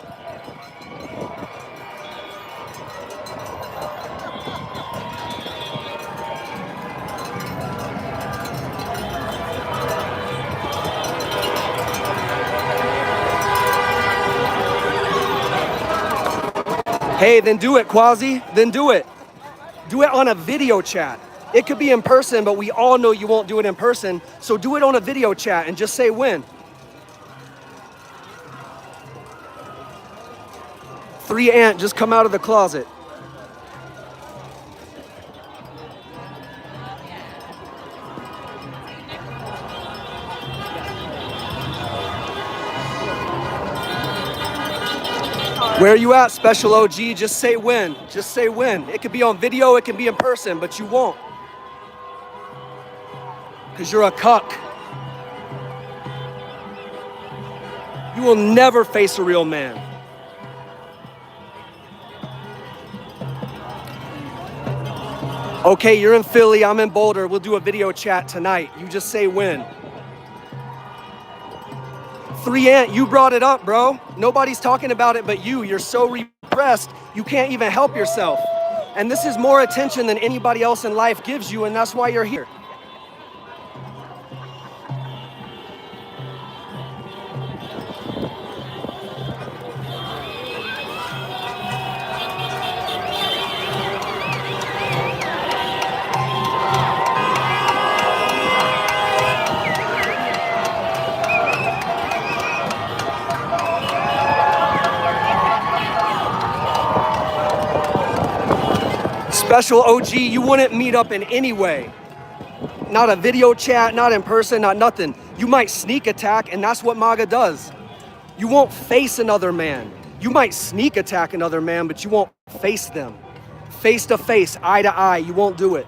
S2: Hey, then do it, Quasi, then do it. Do it on a video chat. It could be in person, but we all know you won't do it in person, so do it on a video chat and just say when. 3 Ant, just come out of the closet. Where are you at, Special OG? Just say when. Just say when. It could be on video, it can be in person, but you won't. Because you're a cuck. You will never face a real man. Okay, you're in Philly, I'm in Boulder. We'll do a video chat tonight. You just say when. 3 Ant, you brought it up, bro. Nobody's talking about it but you. You're so repressed, you can't even help yourself. And this is more attention than anybody else in life gives you, and that's why you're here. Special OG, you wouldn't meet up in any way. Not a video chat, not in person, not nothing. You might sneak attack, and that's what MAGA does. You won't face another man. You might sneak attack another man, but you won't face them. Face to face, eye to eye, you won't do it.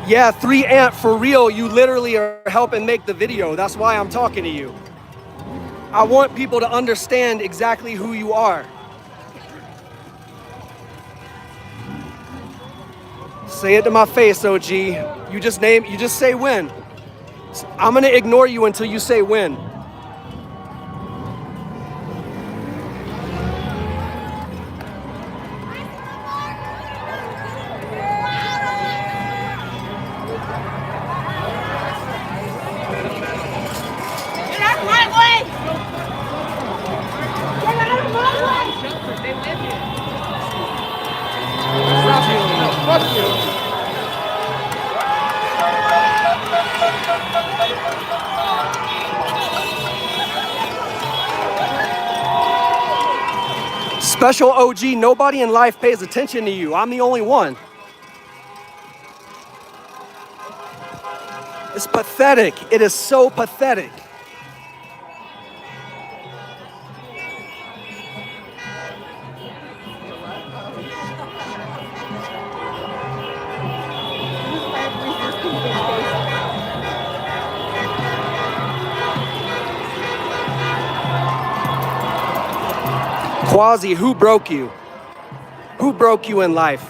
S2: Yeah, 3 Ant, for real, you literally are helping make the video. That's why I'm talking to you. I want people to understand exactly who you are. Say it to my face, OG. You just say when. I'm gonna ignore you until you say when.
S4: Get out of my way! Get out of my way!
S5: Fuck you.
S2: Special OG, nobody in life pays attention to you. I'm the only one. It's pathetic. It is so pathetic. Quasi, who broke you? Who broke you in life?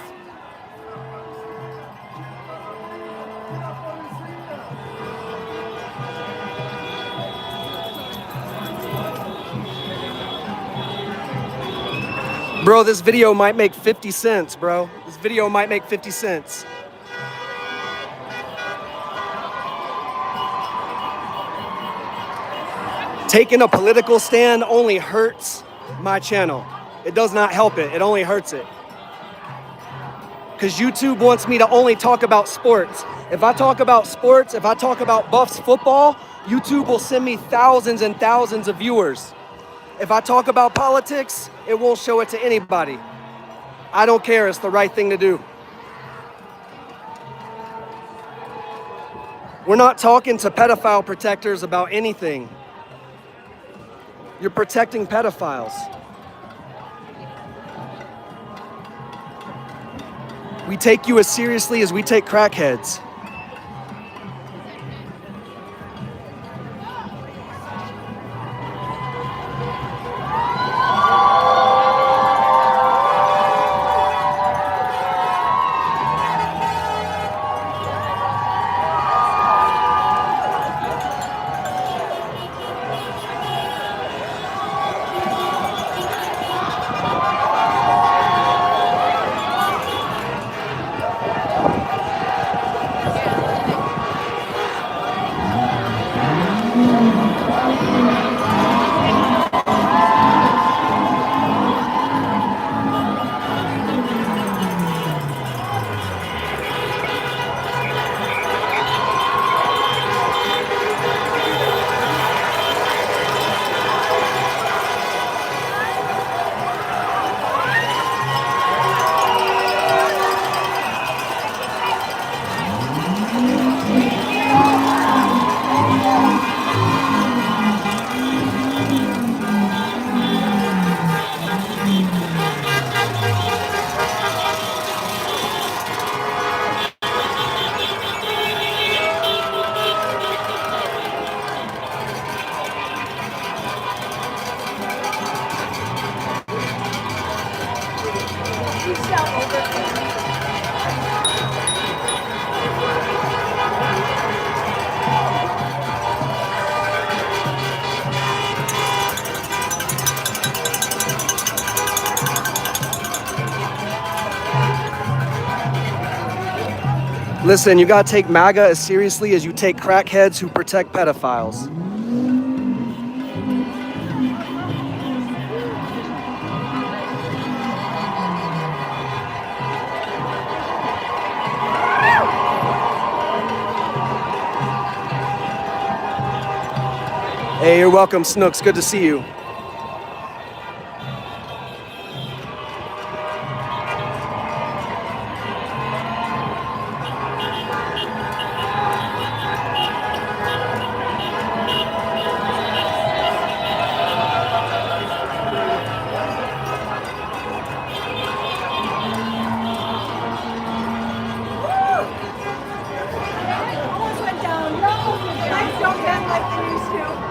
S2: Bro, this video might make 50 cents, bro. This video might make 50 cents. Taking a political stand only hurts my channel. It does not help it. It only hurts it. Because YouTube wants me to only talk about sports. If I talk about sports, if I talk about Buffs football, YouTube will send me thousands and thousands of viewers. If I talk about politics, it won't show it to anybody. I don't care. It's the right thing to do. We're not talking to pedophile protectors about anything. You're protecting pedophiles. We take you as seriously as we take crackheads. Listen, you gotta take MAGA as seriously as you take crackheads who protect pedophiles. Hey, you're welcome, Snooks. Good to see you.
S4: Almost went down. No, lights don't bend like they used to.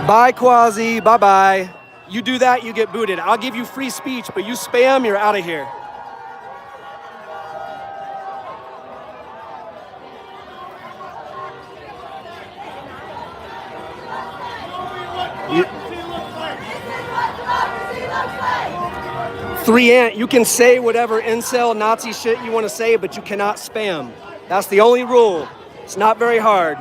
S2: Bye, Quasi. Bye-bye. You do that, you get booted. I'll give you free speech, but you spam, you're out of here. You can say whatever incel Nazi shit you want to say, but you cannot spam. That's the only rule. It's not very hard.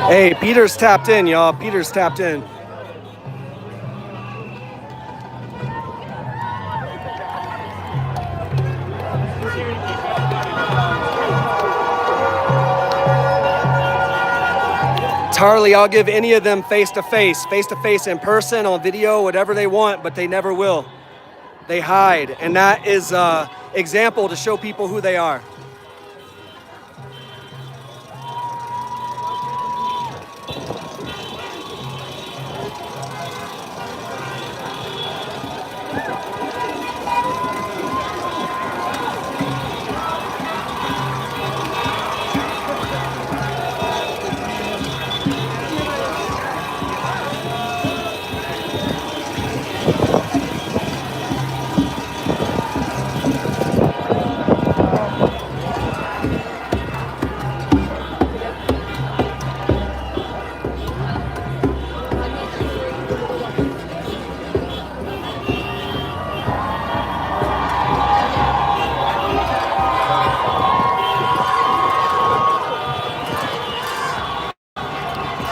S2: Hey, Peter's tapped in, y'all. Peter's tapped in. Tarly, I'll give any of them face-to-face, in person, on video, whatever they want, but they never will. They hide, and that is, example to show people who they are.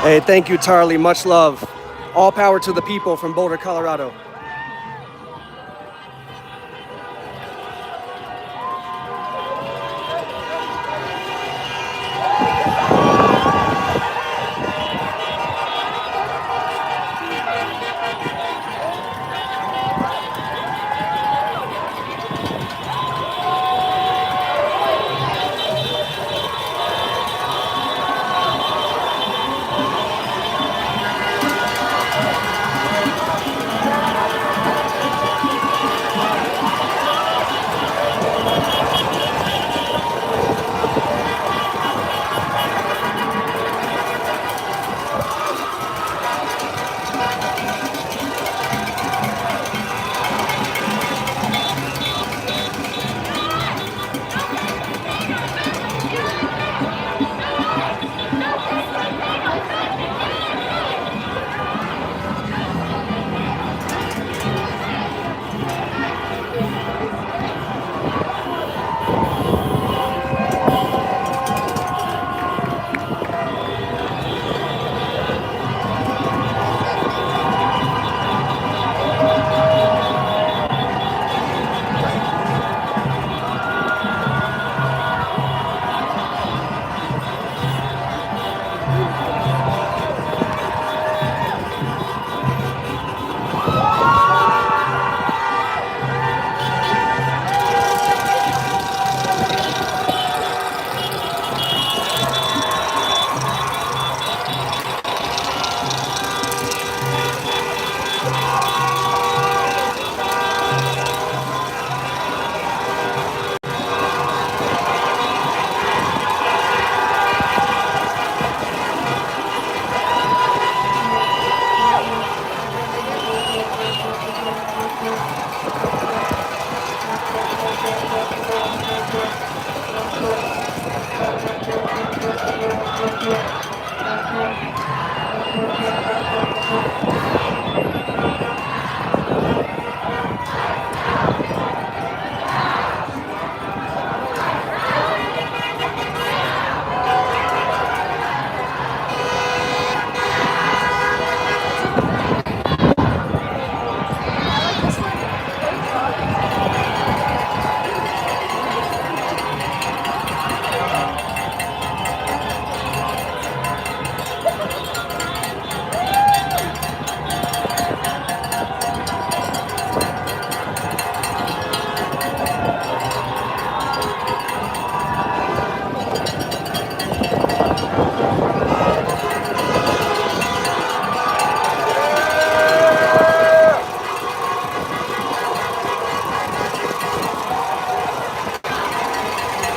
S2: Hey, thank you, Tarly. Much love. All power to the people from Boulder, Colorado.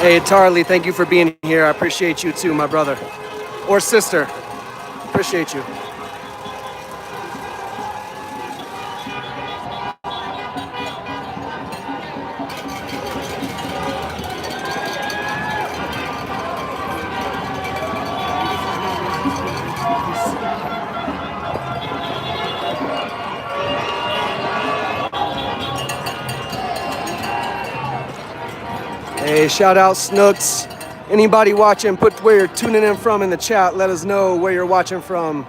S2: Hey, Tarly, thank you for being here. I appreciate you too, my brother. Or sister. Appreciate you. Hey, shout out Snooks. Anybody watching, put where you're tuning in from in the chat. Let us know where you're watching from.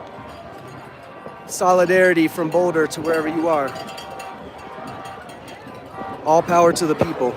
S2: Solidarity from Boulder to wherever you are. All power to the people.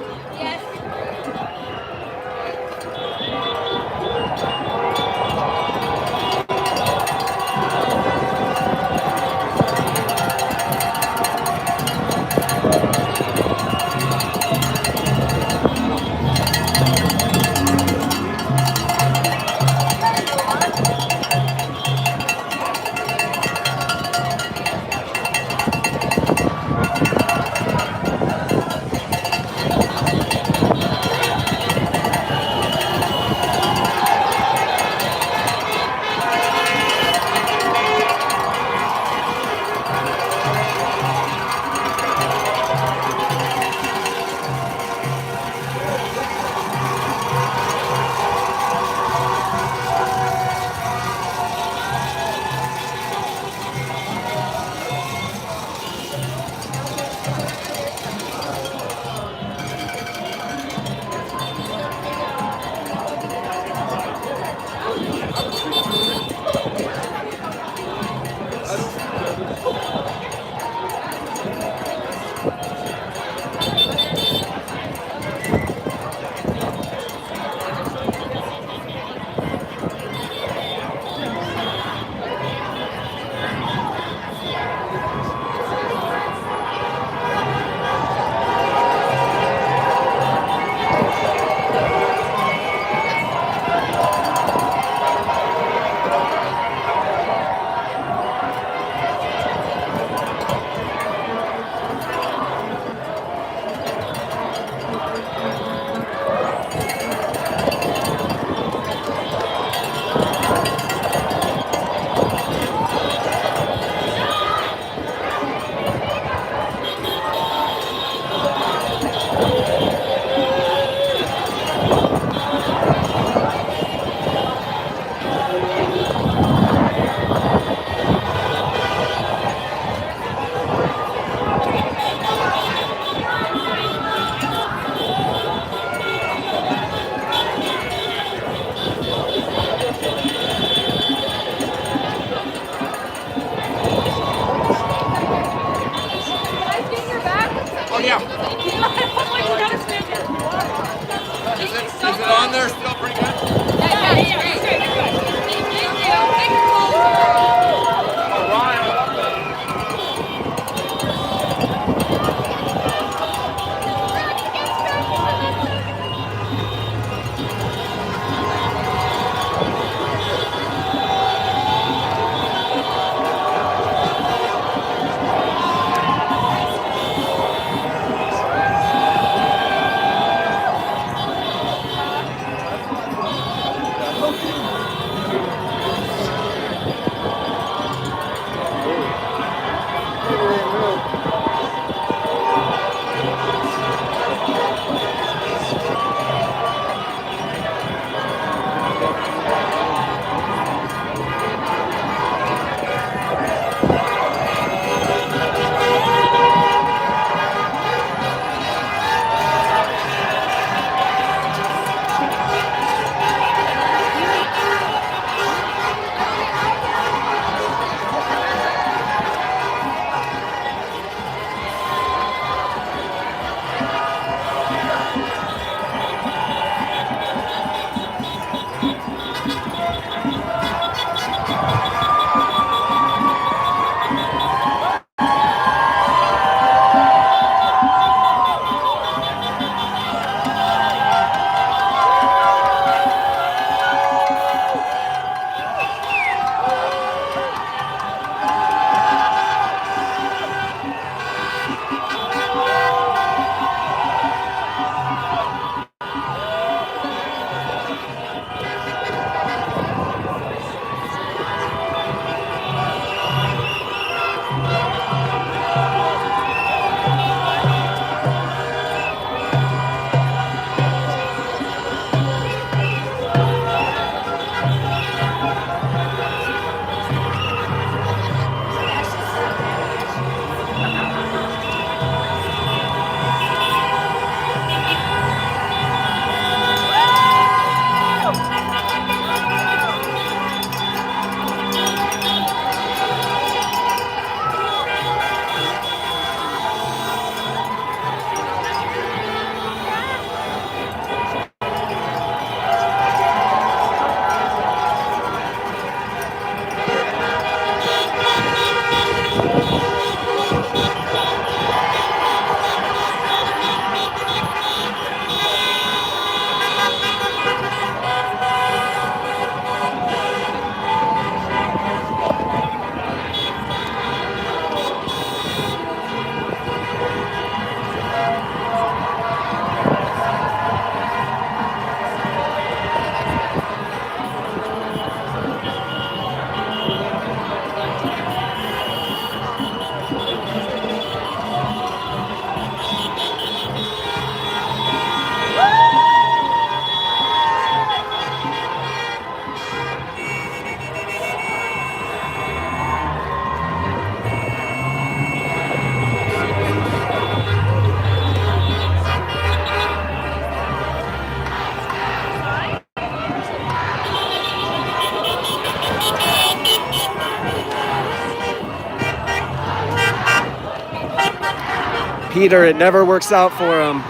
S2: Peter, it never works out for them.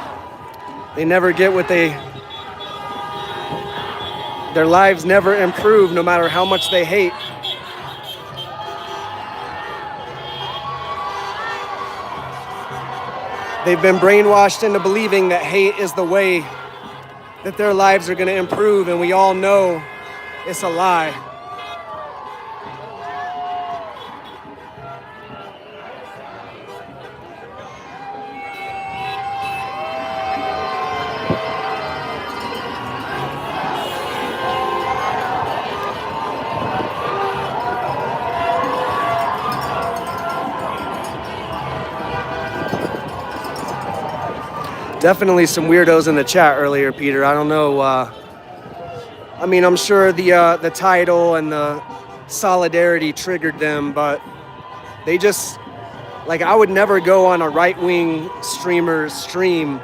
S2: They never get what their lives never improve no matter how much they hate. They've been brainwashed into believing that hate is the way that their lives are going to improve, and we all know it's a lie. Definitely some weirdos in the chat earlier, Peter. I don't know. I mean, I'm sure the title and the solidarity triggered them, but they just, like, I would never go on a right-wing streamer's stream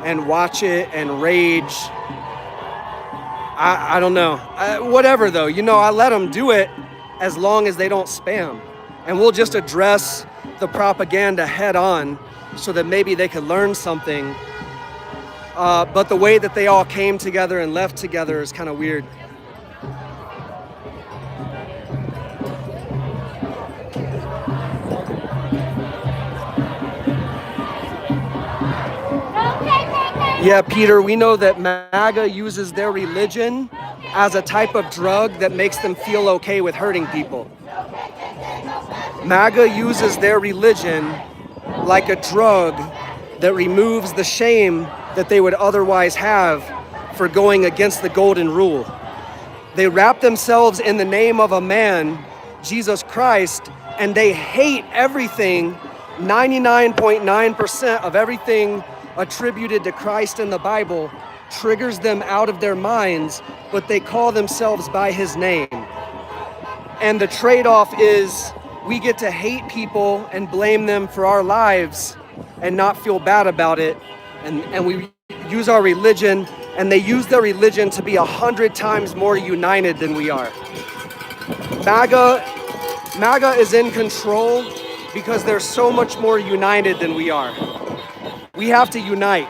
S2: and watch it and rage. I don't know. Whatever, though. You know, I let them do it as long as they don't spam. And we'll just address the propaganda head on so that maybe they could learn something. But the way that they all came together and left together is kind of weird. Yeah, Peter, we know that MAGA uses their religion as a type of drug that makes them feel okay with hurting people. MAGA uses their religion like a drug that removes the shame that they would otherwise have for going against the golden rule. They wrap themselves in the name of a man, Jesus Christ, and they hate everything, 99.9% of everything attributed to Christ in the Bible triggers them out of their minds, but they call themselves by his name. And the trade-off is we get to hate people and blame them for our lives and not feel bad about it. And we use our religion, and they use their religion to be 100 times more united than we are. MAGA is in control because they're so much more united than we are. We have to unite.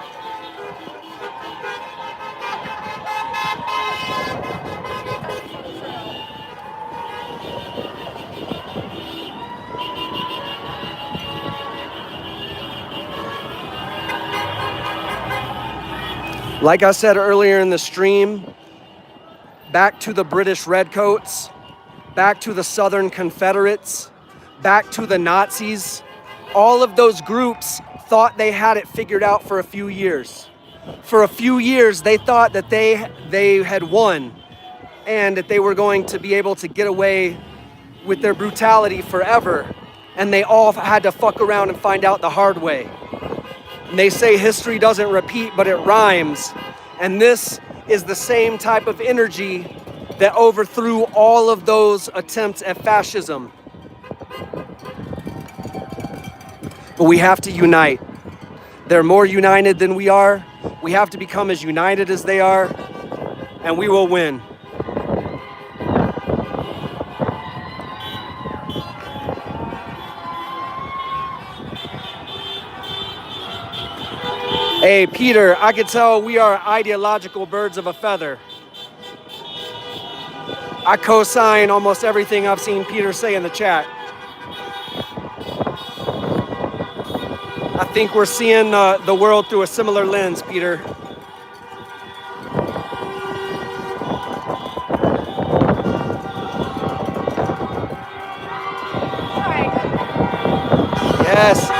S2: Like I said earlier in the stream, back to the British Redcoats, back to the Southern Confederates, back to the Nazis. All of those groups thought they had it figured out for a few years. For a few years, they thought that they had won and that they were going to be able to get away with their brutality forever. And they all had to fuck around and find out the hard way. And they say history doesn't repeat, but it rhymes. And this is the same type of energy that overthrew all of those attempts at fascism. But we have to unite. They're more united than we are. We have to become as united as they are, and we will win. Hey, Peter, I can tell we are ideological birds of a feather. I co-sign almost everything I've seen Peter say in the chat. I think we're seeing the world through a similar lens, Peter. Yes.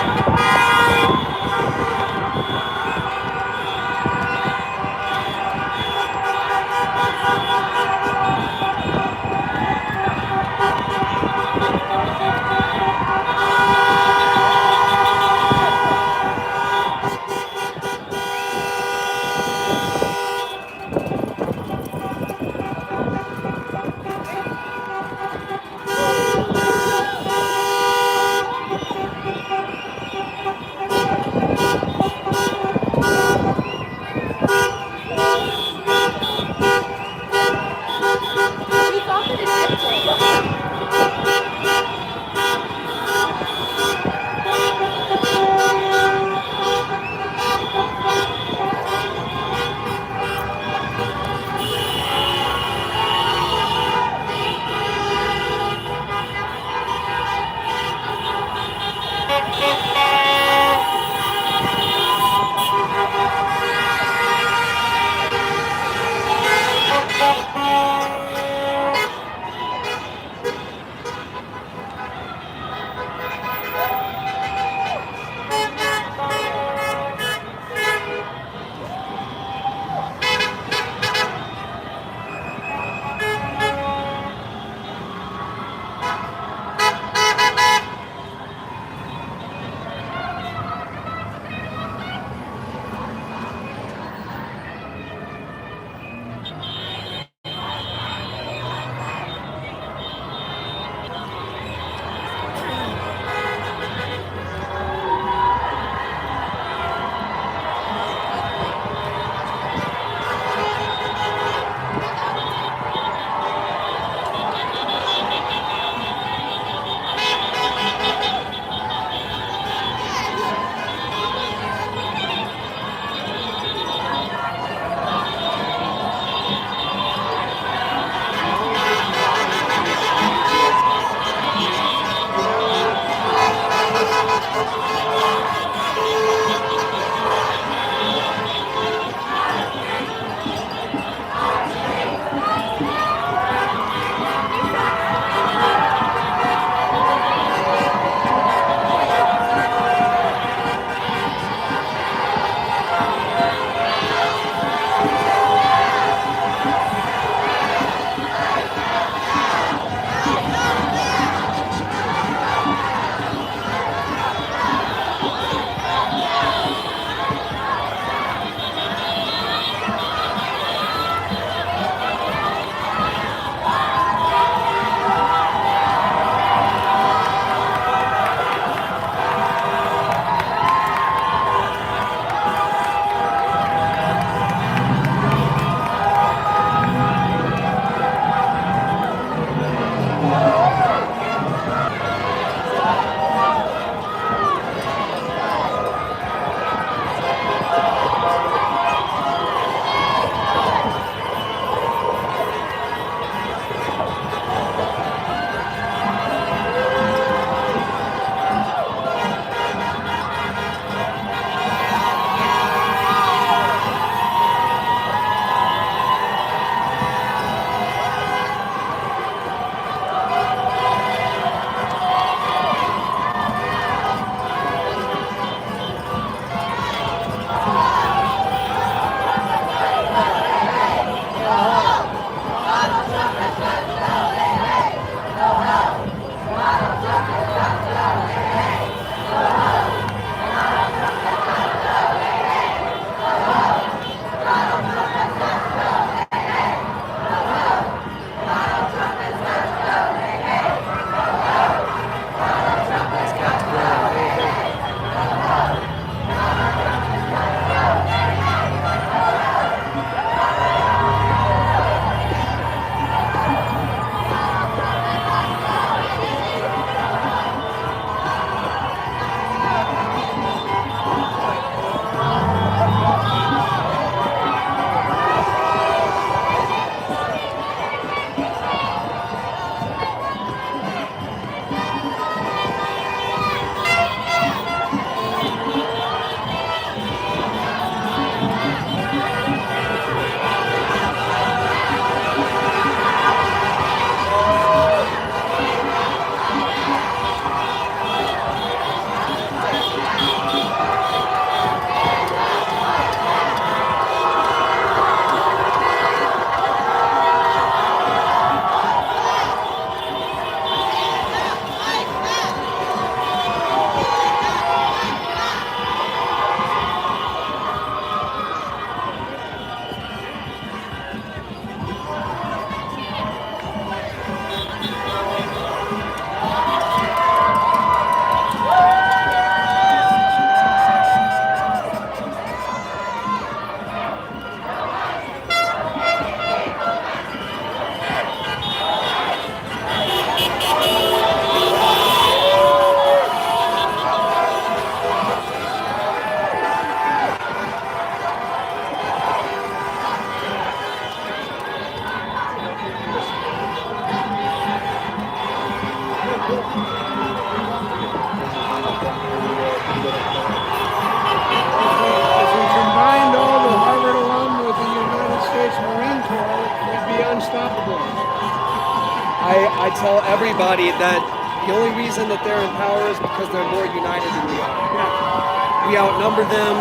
S2: I tell everybody that the only reason that they're in power is because they're more united than we are. We outnumber them.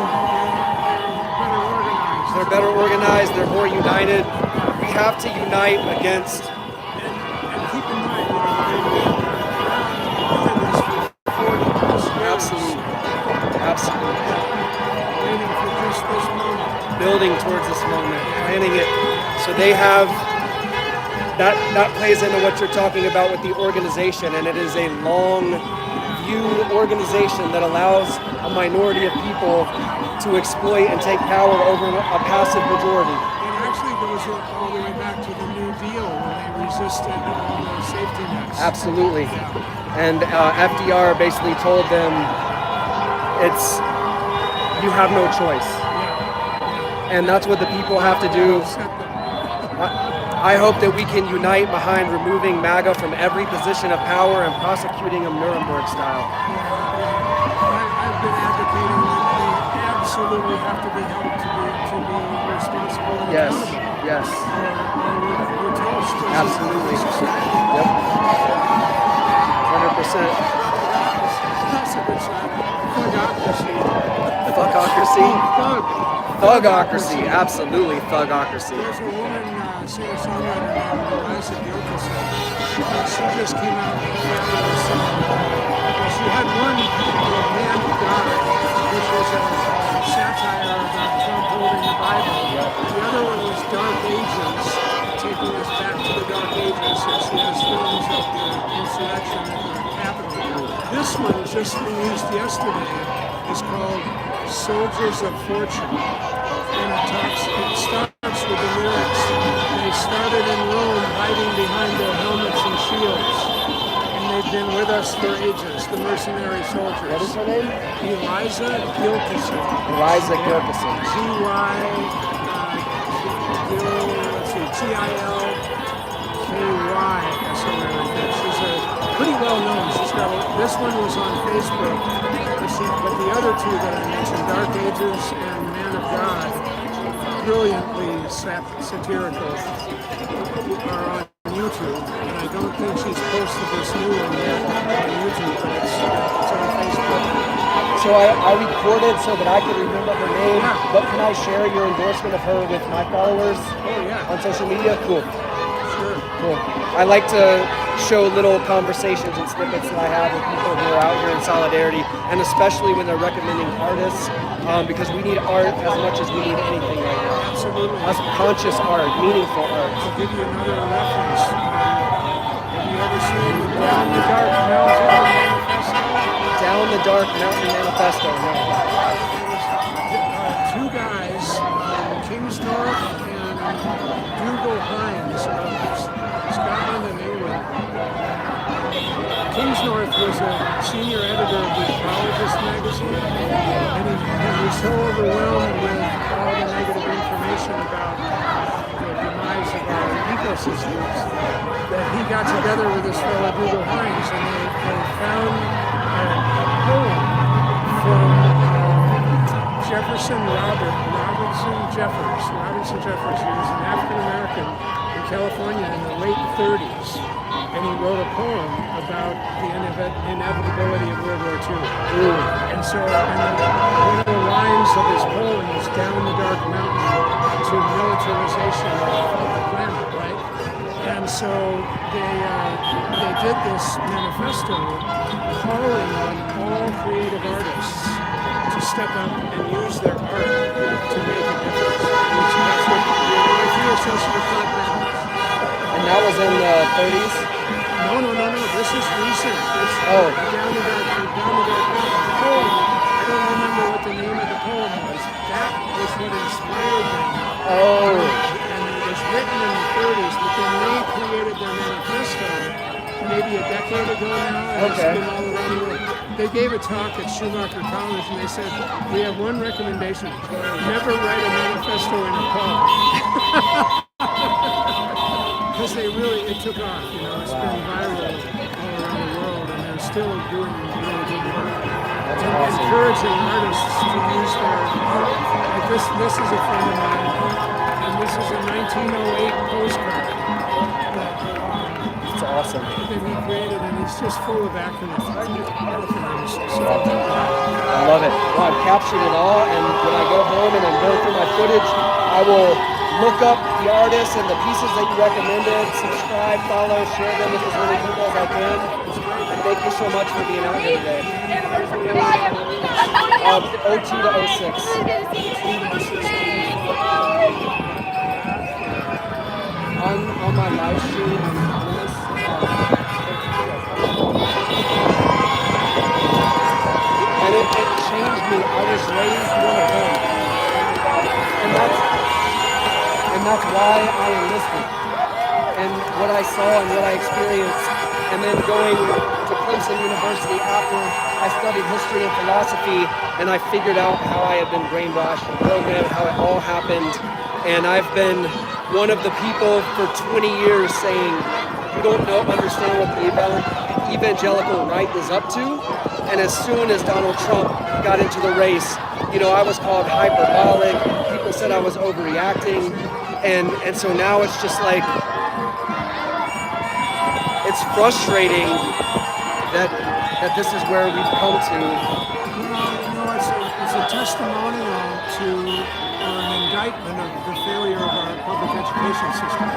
S2: They're better organized. They're more united. We have to unite against.
S9: And keep in mind, they've been doing this for 40 plus years.
S2: Absolutely. Absolutely.
S9: Waiting for just this moment.
S2: Building towards this moment, planning it. So they have, that plays into what you're talking about with the organization, and it is a long view organization that allows a minority of people to exploit and take power over a passive majority.
S9: And actually goes all the way back to the New Deal when they resisted all the safety nets.
S2: Absolutely. And FDR basically told them, you have no choice. And that's what the people have to do. I hope that we can unite behind removing MAGA from every position of power and prosecuting them Nuremberg style.
S9: I've been advocating that they absolutely have to be held to be responsible and
S2: Yes,
S9: accountable.
S2: yes.
S9: We're toast as a
S2: Absolutely.
S9: society.
S2: Yep. 100%.
S9: That's a good side. Thugocracy.
S2: Fuckocracy?
S9: Thug.
S2: Thugocracy, absolutely thugocracy.
S9: There's a woman, singer-songwriter named Eliza Gilkison. She just came out with a fabulous song. She had one called Man of God, which was a satire about Trump holding the Bible. The other one was Dark Ages, taking us back to the Dark Ages. So she has films of the insurrection at the Capitol. This one, just released yesterday, is called Soldiers of Fortune. And it starts with the lyrics. They started in Rome hiding behind their helmets and shields. And they've been with us for ages, the mercenary soldiers.
S2: What is her name?
S9: Eliza Gilkison.
S2: Eliza Gilkison.
S9: G-I-L-K-Y. Something like that. She's pretty well known. This one was on Facebook. But the other two that I mentioned, Dark Ages and Man of God, brilliantly satirical, are on YouTube. And I don't think she's posted this new one yet on YouTube, but it's on Facebook.
S2: So I recorded so that I could remember her name, but can I share your endorsement of her with my followers on social media? Cool.
S9: Sure.
S2: Cool. I like to show little conversations and snippets that I have with people who are out here in solidarity, and especially when they're recommending artists, because we need art as much as we need anything right now.
S9: Absolutely.
S2: That's conscious art, meaningful art.
S9: I'll give you another reference. Have you ever seen Down the Dark Mountain Manifesto?
S2: Down the Dark Mountain Manifesto, no.
S9: Two guys, Kings North and Dougal Hines of Scotland and England. Kingsnorth was a senior editor of the Ecologist magazine, and he was so overwhelmed with all the negative information about the demise of our ecosystems that he got together with his fellow Dougal Hines, and they found a poem from Robinson Jeffers. He was an African American in California in the late 30s, and he wrote a poem about the inevitability of World War II. And so, one of the lines of his poem is "Down the Dark Mountain to militarization of the planet," right? And so they did this manifesto calling on all creative artists to step up and use their art to make a difference. Which that's what I feel social thought matters.
S2: And that was in the 30s?
S9: No. This is recent.
S2: Oh.
S9: Down the Dark Mountain poem. I don't remember what the name of the poem was. That was what inspired them.
S2: Oh.
S9: And it was written in the 30s, but then they created their manifesto maybe a decade ago now. And
S2: Okay.
S9: It's been all around the world. They gave a talk at Schumacher College, and they said, "We have one recommendation: never write a manifesto in a poem." Because it took off. It's been viral all around the world, and they're still doing really good work.
S2: That's
S9: And
S2: awesome.
S9: encouraging artists to use their art. Like this is a friend of mine, and this is a 1908 postcard.
S2: That's awesome.
S9: that he created, and it's just full of acronyms. So,
S2: I love it. Well, I've captured it all, and when I go home and I'm going through my footage, I will look up the artists and the pieces that you recommended, subscribe, follow, share them with as many people as I can. And thank you so much for being out here today. OT to 06. On my live stream on this, and it changed me. I was raised one of them, and that's why I enlisted. And what I saw and what I experienced, and then going to Clemson University after I studied history and philosophy, and I figured out how I had been brainwashed and programmed, how it all happened. And I've been one of the people for 20 years saying, you don't understand what the evangelical right is up to. And as soon as Donald Trump got into the race, I was called hyperbolic. People said I was overreacting. And so now it's just like, it's frustrating that this is where we've come to.
S9: It's a testimonial to an indictment of the failure of our public education system.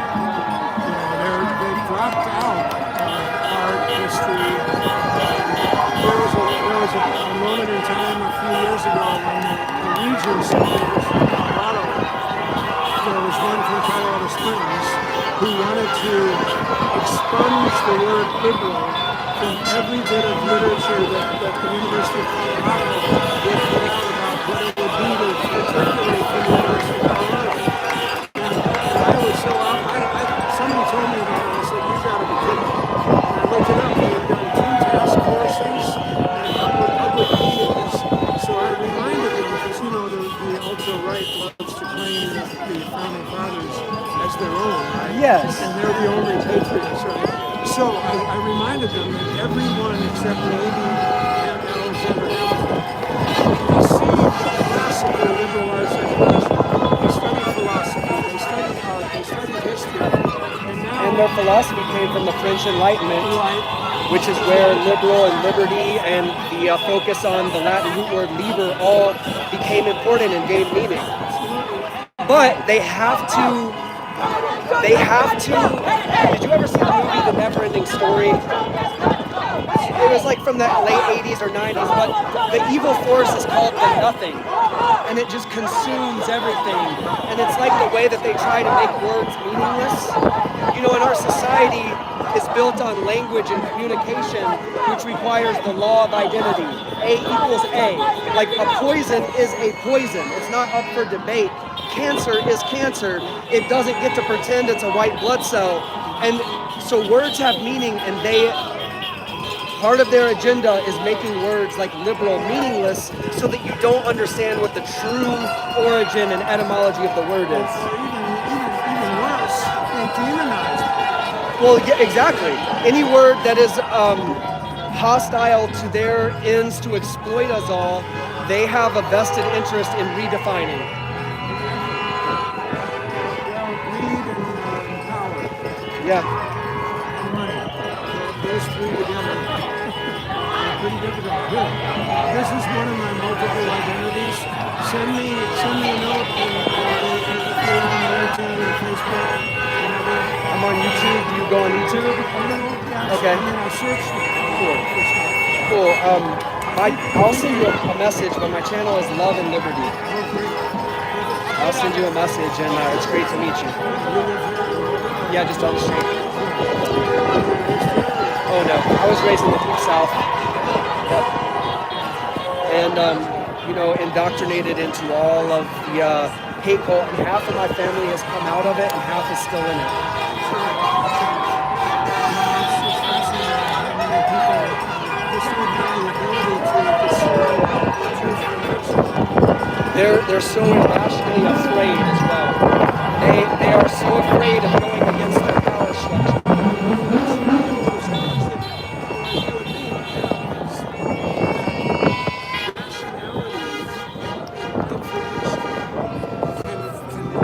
S9: They've dropped out art, history. There was a moment in time a few years ago when the regents of Colorado, there was one from Colorado Springs, who wanted to expunge the word liberal from every bit of literature that the University of Colorado would put out about what it would be to matriculate from the University of Colorado. And I was so out, somebody told me about it, and I said, you gotta be kidding me. And I looked it up, and we've done 2 task forces and a couple of public meetings. So I reminded them, because the ultra-right loves to claim the founding fathers as their own, right?
S2: Yes.
S9: And they're the only patriots, right? So I reminded them that everyone except maybe Alexander Hamilton received classical liberal arts education. They studied philosophy, they studied art, they studied history, and
S2: their philosophy came from the French Enlightenment, which is where liberal and liberty and the focus on the Latin root word liber all became important and gave meaning. But they have to. Did you ever see the movie The Never-Ending Story? It was like from the late 80s or 90s, but the evil force is called the nothing, and it just consumes everything. And it's like the way that they try to make words meaningless. And our society is built on language and communication, which requires the law of identity. A equals A. Like a poison is a poison. It's not up for debate. Cancer is cancer. It doesn't get to pretend it's a white blood cell. And so words have meaning, and part of their agenda is making words like liberal meaningless so that you don't understand what the true origin and etymology of the word is.
S9: Even worse, they demonize it.
S2: Well, yeah, exactly. Any word that is hostile to their ends to exploit us all, they have a vested interest in redefining. Yeah.
S9: And money. Those 3 together are pretty difficult. Here, this is one of my multiple identities. Send me a note if you're on LinkedIn or Facebook.
S2: I'm on YouTube. Do you go on YouTube? Okay.
S9: I search
S2: Cool. I'll send you a message, but my channel is Love and Liberty. I'll send you a message, and it's great to meet you. Yeah, just down the street. Oh no, I was raised in the deep South. Yep. And indoctrinated into all of the hateful, and half of my family has come out of it, and half is still in it. They're so irrationally afraid as well. They are so afraid of going against their power structure.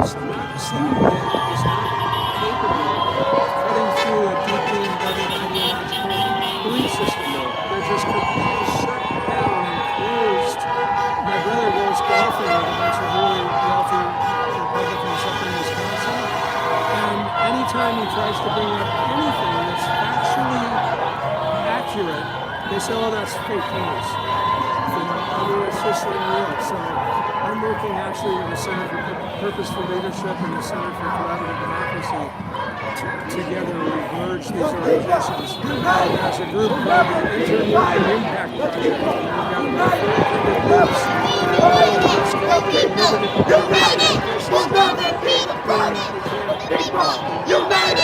S9: Is not capable of cutting through a deeply embedded time he tries to bring up anything that's factually accurate, they say, oh, that's fake news. I mean, it's just unreal. So I'm working actually with the Center for Purposeful Leadership and the Center for Collaborative Democracy. Together we've merged these organizations as a group called the Intermovement Impact Project. We've got 400 groups.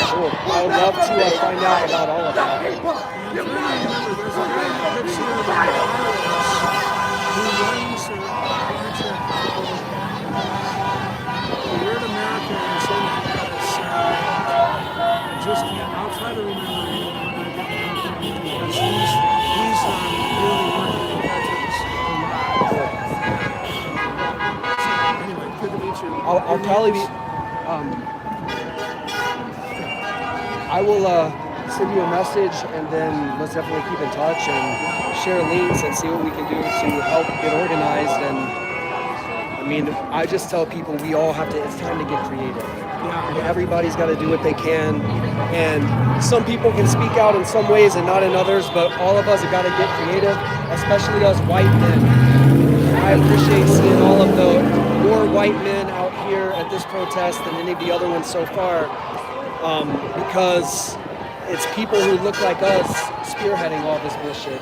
S2: Cool. I would love to find out about all of that.
S9: I'm trying to remember, there's a guy that lives here in Iowa who runs a project called Weird America and something else. I just can't, I'll try to remember when I get down to him because he's really working with veterans a lot. So anyway, good to meet you.
S2: I'll probably be. I will send you a message, and then let's definitely keep in touch and share links and see what we can do to help get organized. And I mean, I just tell people we all have to. It's time to get creative. And everybody's got to do what they can, and some people can speak out in some ways and not in others. But all of us have got to get creative, especially us white men. I appreciate seeing all of the more white men out here at this protest than any of the other ones so far. Because it's people who look like us spearheading all this bullshit.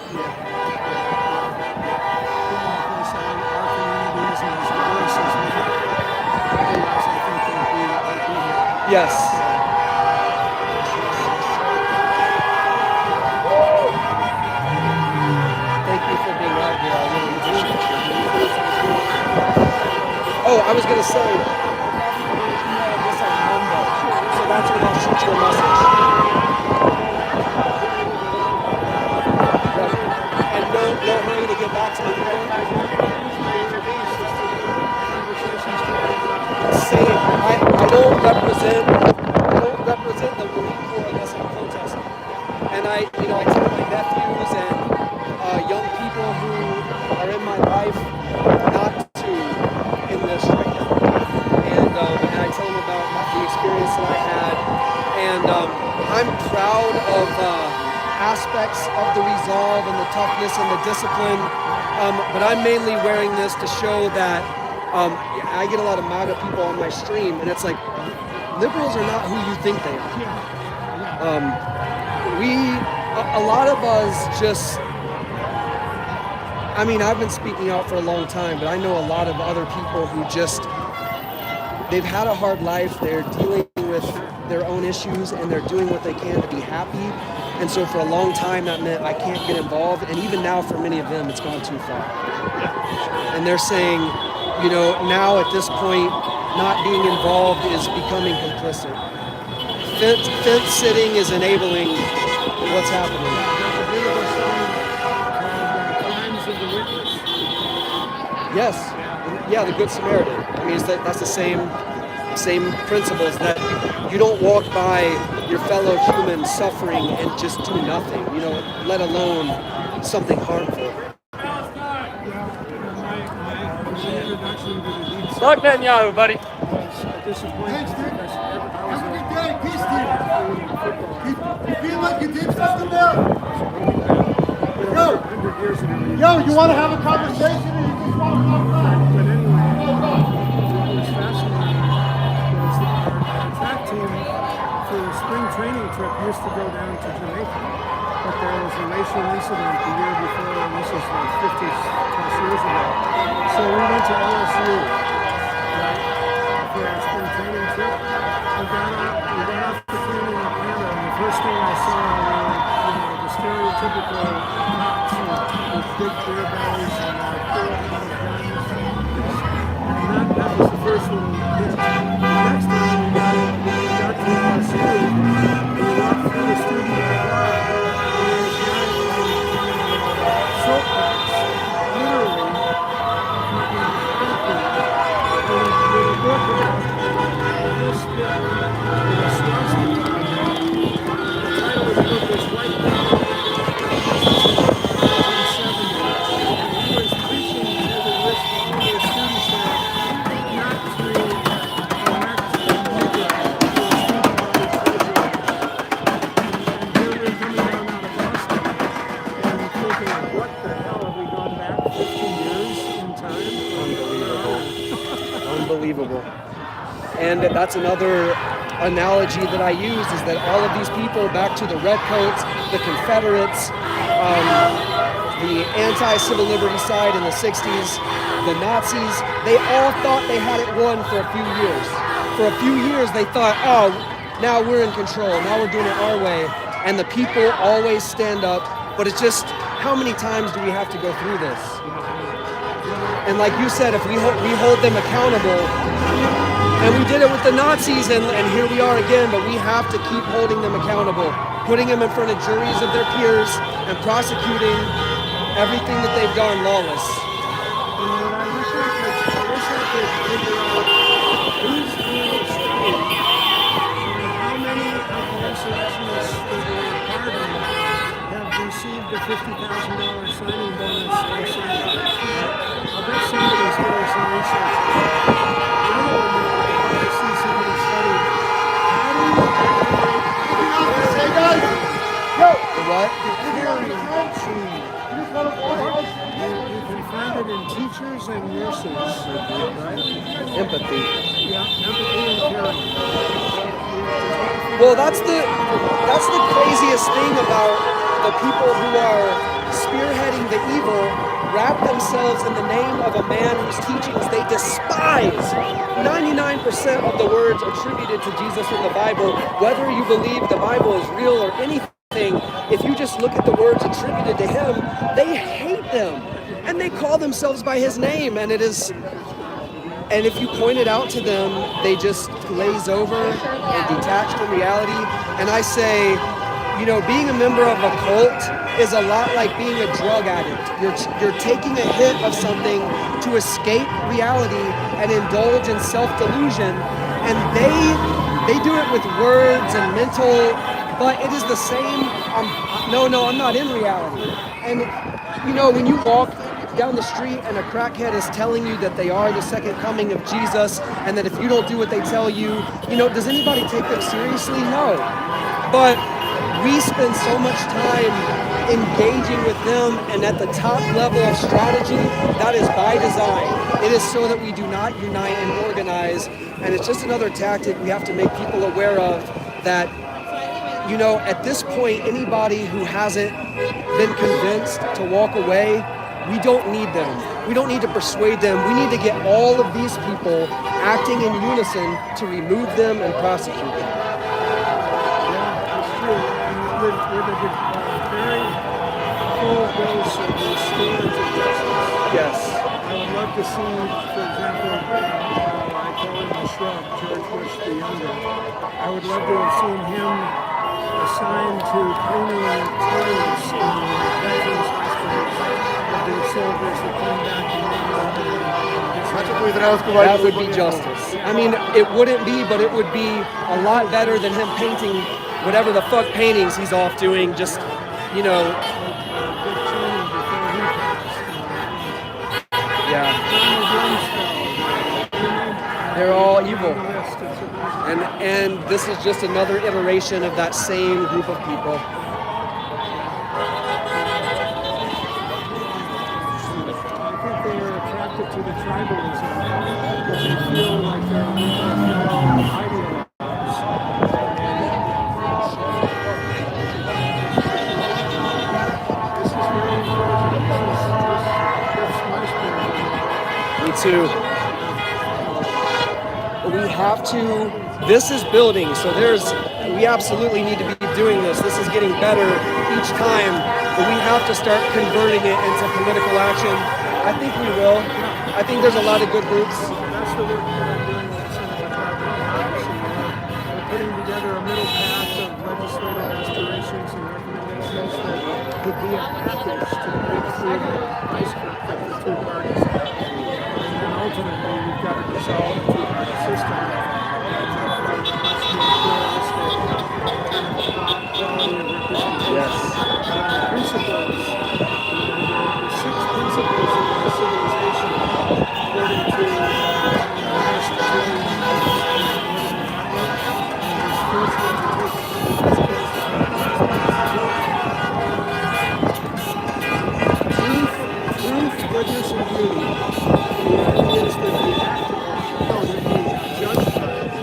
S2: Yes. Thank you for being out here. I really appreciate it. Oh, I was going to say, that's when I'll shoot you a message. And no hurry to get back to me. Same. I don't represent the Marine Corps unless I'm protesting. And I tell my nephews and young people who are in my life not to enlist right now. And I tell them about the experience that I had, and I'm proud of aspects of the resolve and the toughness and the discipline, but I'm mainly wearing this to show that I get a lot of MAGA people on my stream, and it's like, liberals are not who you think they are. A lot of us just, I mean, I've been speaking out for a long time, but I know a lot of other people who just, they've had a hard life, they're dealing with their own issues, and they're doing what they can to be happy. And so for a long time, that meant I can't get involved. And even now, for many of them, it's gone too far. And they're saying, now at this point, not being involved is becoming complicit. Fence sitting is enabling what's happening. Yes. Yeah, the Good Samaritan. I mean, that's the same principles, that you don't walk by your fellow human suffering and just do nothing, let alone something harmful.
S7: Fuck Netanyahu, buddy.
S1: Thanks, dude. Have a good day. Peace, dude. You feel like you did something there? Yo, you want to have a conversation or you just want to talk back?
S9: But anyway, what was fascinating was our track team for the spring training trip used to go down to Jamaica. But there was a racial incident the year before, and this was like 50 plus years ago. So we went to LSU, right, for our spring training trip. We got off the plane in Atlanta, and the first thing I saw were, the stereotypical cops with big beer bellies and and that was the first one we did. The next time we got to LSU, we walked through the student bar, and there was a guy on a soapbox, literally, fucking with a book about this bit, with a swastika. The title of the book was White Man. He was preaching to the students there not to
S2: And that's another analogy that I use, is that all of these people, back to the Redcoats, the Confederates, the anti-civil liberty side in the 60s, the Nazis, they all thought they had it won for a few years. For a few years, they thought, oh, now we're in control, now we're doing it our way. And the people always stand up, but it's just, how many times do we have to go through this? And like you said, if we hold them accountable, and we did it with the Nazis, and here we are again, but we have to keep holding them accountable, putting them in front of juries of their peers, and prosecuting everything that they've done lawless.
S9: And what I wish I could figure out who's doing the study, and how many of the insurrectionists that were pardoned have received a $50,000 signing bonus or something. I'll bet somebody's doing some research on that. The other one that I see somebody studied, how do you activate
S1: Hey guys, yo,
S2: The what?
S9: the caring machine? You can find it in teachers and nurses, right?
S2: Empathy.
S9: Yeah, empathy and caring.
S2: Well, that's the craziest thing about the people who are spearheading the evil, wrap themselves in the name of a man whose teachings they despise. 99% of the words attributed to Jesus in the Bible, whether you believe the Bible is real or anything, if you just look at the words attributed to him, they hate them. And they call themselves by his name, and if you point it out to them, they just glaze over and detach from reality. And I say, you know, being a member of a cult is a lot like being a drug addict. You're taking a hit of something to escape reality and indulge in self-delusion. And they do it with words and mental, but it is the same. No, I'm not in reality. And you know, when you walk down the street and a crackhead is telling you that they are the second coming of Jesus, and that if you don't do what they tell you, you know, does anybody take them seriously? No. But we spend so much time engaging with them, and at the top level of strategy, that is by design. It is so that we do not unite and organize, and it's just another tactic we have to make people aware of, that, you know, at this point, anybody who hasn't been convinced to walk away, we don't need them. We don't need to persuade them. We need to get all of these people acting in unison to remove them and prosecute them.
S9: Yeah, it's true. And with a very full dose of the stewards of justice.
S2: Yes.
S9: I would love to see, for example, I call him the shrub, George Bush the Younger. I would love to have seen him assigned to cleaning toilets in veterans hospitals of the soldiers that came back and
S2: That would be justice. I mean, it wouldn't be, but it would be a lot better than him painting whatever the fuck paintings he's off doing, just, you know.
S9: Dick Cheney before he passed.
S2: Yeah.
S9: Donald Rumsfeld.
S2: They're all evil.
S9: On the list, it's amazing.
S2: And this is just another iteration of that same group of people.
S9: They are attracted to the tribalism because they feel like they're idealized. This is very important. This my spirit.
S2: Me too. We have to, this is building, so we absolutely need to be doing this. This is getting better each time, but we have to start converting it into political action. I think we will. I think there's a lot of good groups.
S9: That's the work that I'm doing with Senator Advocacy. We're putting together a middle path of legislative aspirations and recommendations that could be a package to break through the ice cliff that the two parties have. And then ultimately, we've got to dissolve the two-party system. And let's be pluralistic, kind of quality of representation.
S2: Yes.
S9: Principles. The 6 principles of our civilization, according to the last truth, goodness, and beauty. The idea is that the act of, no, that the judgment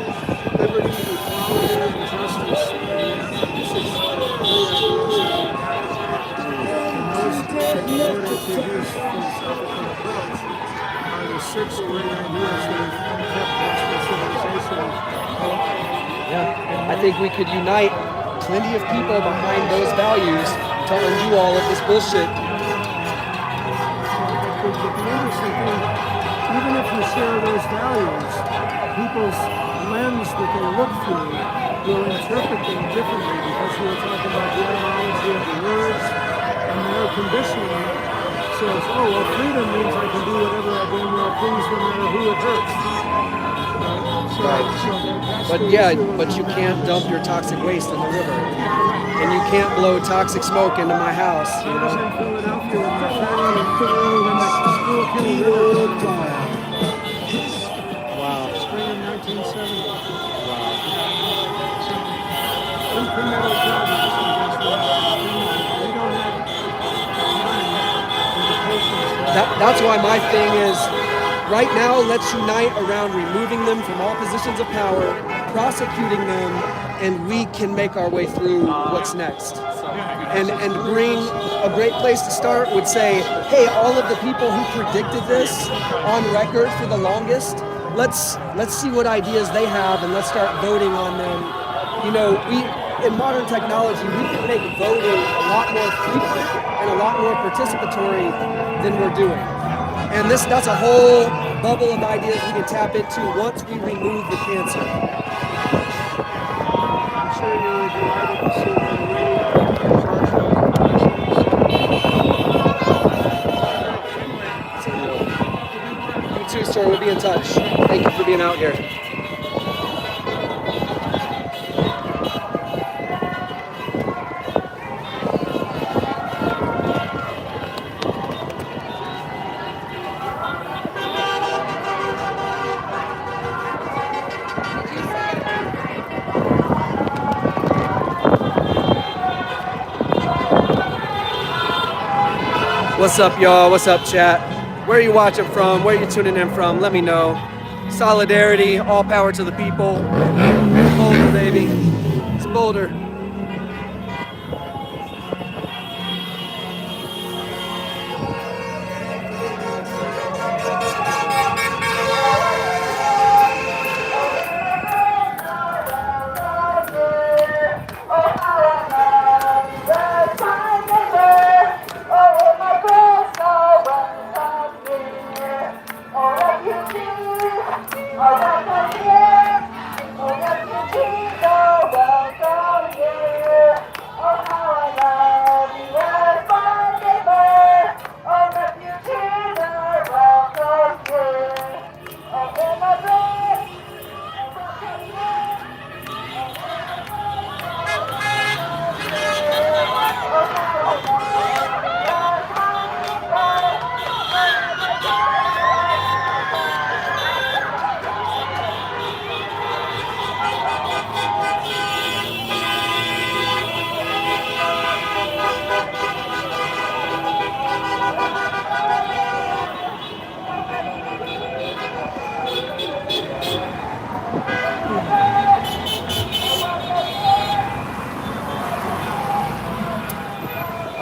S9: to his philosophical approach are the 6 great ideas that have kept Western civilization.
S2: Yeah, I think we could unite plenty of people behind those values to undo all of this bullshit.
S9: But the interesting thing, even if you share those values, people's lens that they look through will interpret them differently because we were talking about the etymology of the words, and their conditioning says, oh, well, freedom means I can do whatever I damn well please no matter who it hurts.
S2: But yeah, but you can't dump your toxic waste in the river. And you can't blow toxic smoke into my house, you
S9: I was
S2: know?
S9: in Philadelphia with my family and when the Schuylkill River came out.
S2: Wow.
S9: Spring of 1970. Incremental progress against what we don't have time or the patience.
S2: That's why my thing is, right now, let's unite around removing them from all positions of power, prosecuting them, and we can make our way through what's next. And bring a great place to start would say, hey, all of the people who predicted this on record for the longest, let's see what ideas they have and let's start voting on them. You know, in modern technology, we can make voting a lot more frequent and a lot more participatory than we're doing. And that's a whole bubble of ideas we can tap into once we remove the cancer.
S9: I'm sure you're delighted to see that the radio
S2: You too, sir. We'll be in touch. Thank you for being out here. What's up, y'all? What's up, chat? Where are you watching from? Where are you tuning in from? Let me know. Solidarity, all power to the people. Boulder, baby. It's Boulder.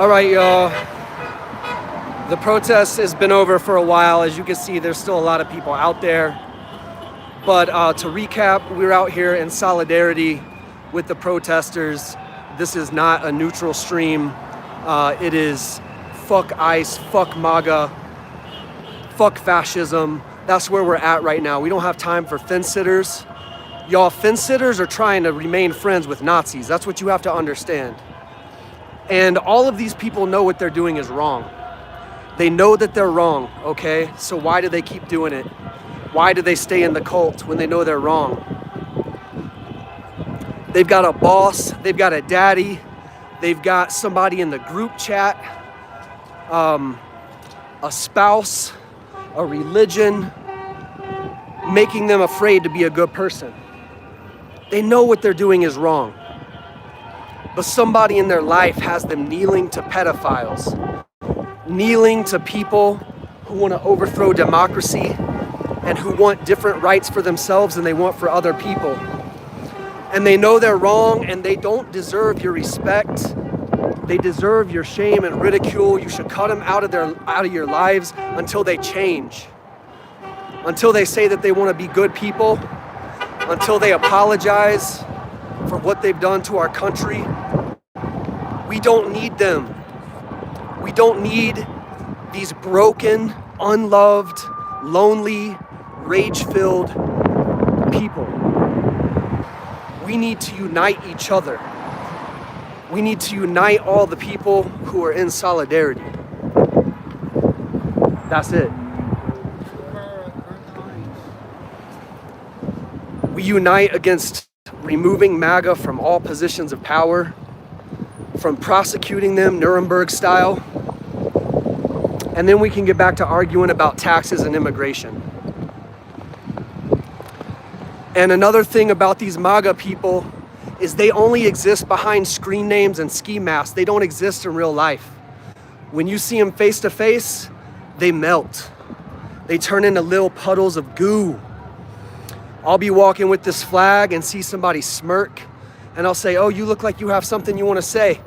S2: All right, y'all. The protest has been over for a while. As you can see, there's still a lot of people out there. But to recap, we're out here in solidarity with the protesters. This is not a neutral stream. It is fuck ICE, fuck MAGA, fuck fascism. That's where we're at right now. We don't have time for fence sitters. Y'all, fence sitters are trying to remain friends with Nazis. That's what you have to understand. And all of these people know what they're doing is wrong. They know that they're wrong, okay? So why do they keep doing it? Why do they stay in the cult when they know they're wrong? They've got a boss, they've got a daddy, they've got somebody in the group chat, a spouse, a religion, making them afraid to be a good person. They know what they're doing is wrong. But somebody in their life has them kneeling to pedophiles, kneeling to people who want to overthrow democracy and who want different rights for themselves than they want for other people. And they know they're wrong and they don't deserve your respect. They deserve your shame and ridicule. You should cut them out of your lives until they change. Until they say that they want to be good people. Until they apologize for what they've done to our country. We don't need them. We don't need these broken, unloved, lonely, rage-filled people. We need to unite each other. We need to unite all the people who are in solidarity. That's it. We unite against removing MAGA from all positions of power, from prosecuting them Nuremberg style, and then we can get back to arguing about taxes and immigration. And another thing about these MAGA people is they only exist behind screen names and ski masks. They don't exist in real life. When you see them face to face, they melt. They turn into little puddles of goo. I'll be walking with this flag and see somebody smirk, and I'll say, oh, you look like you have something you want to say.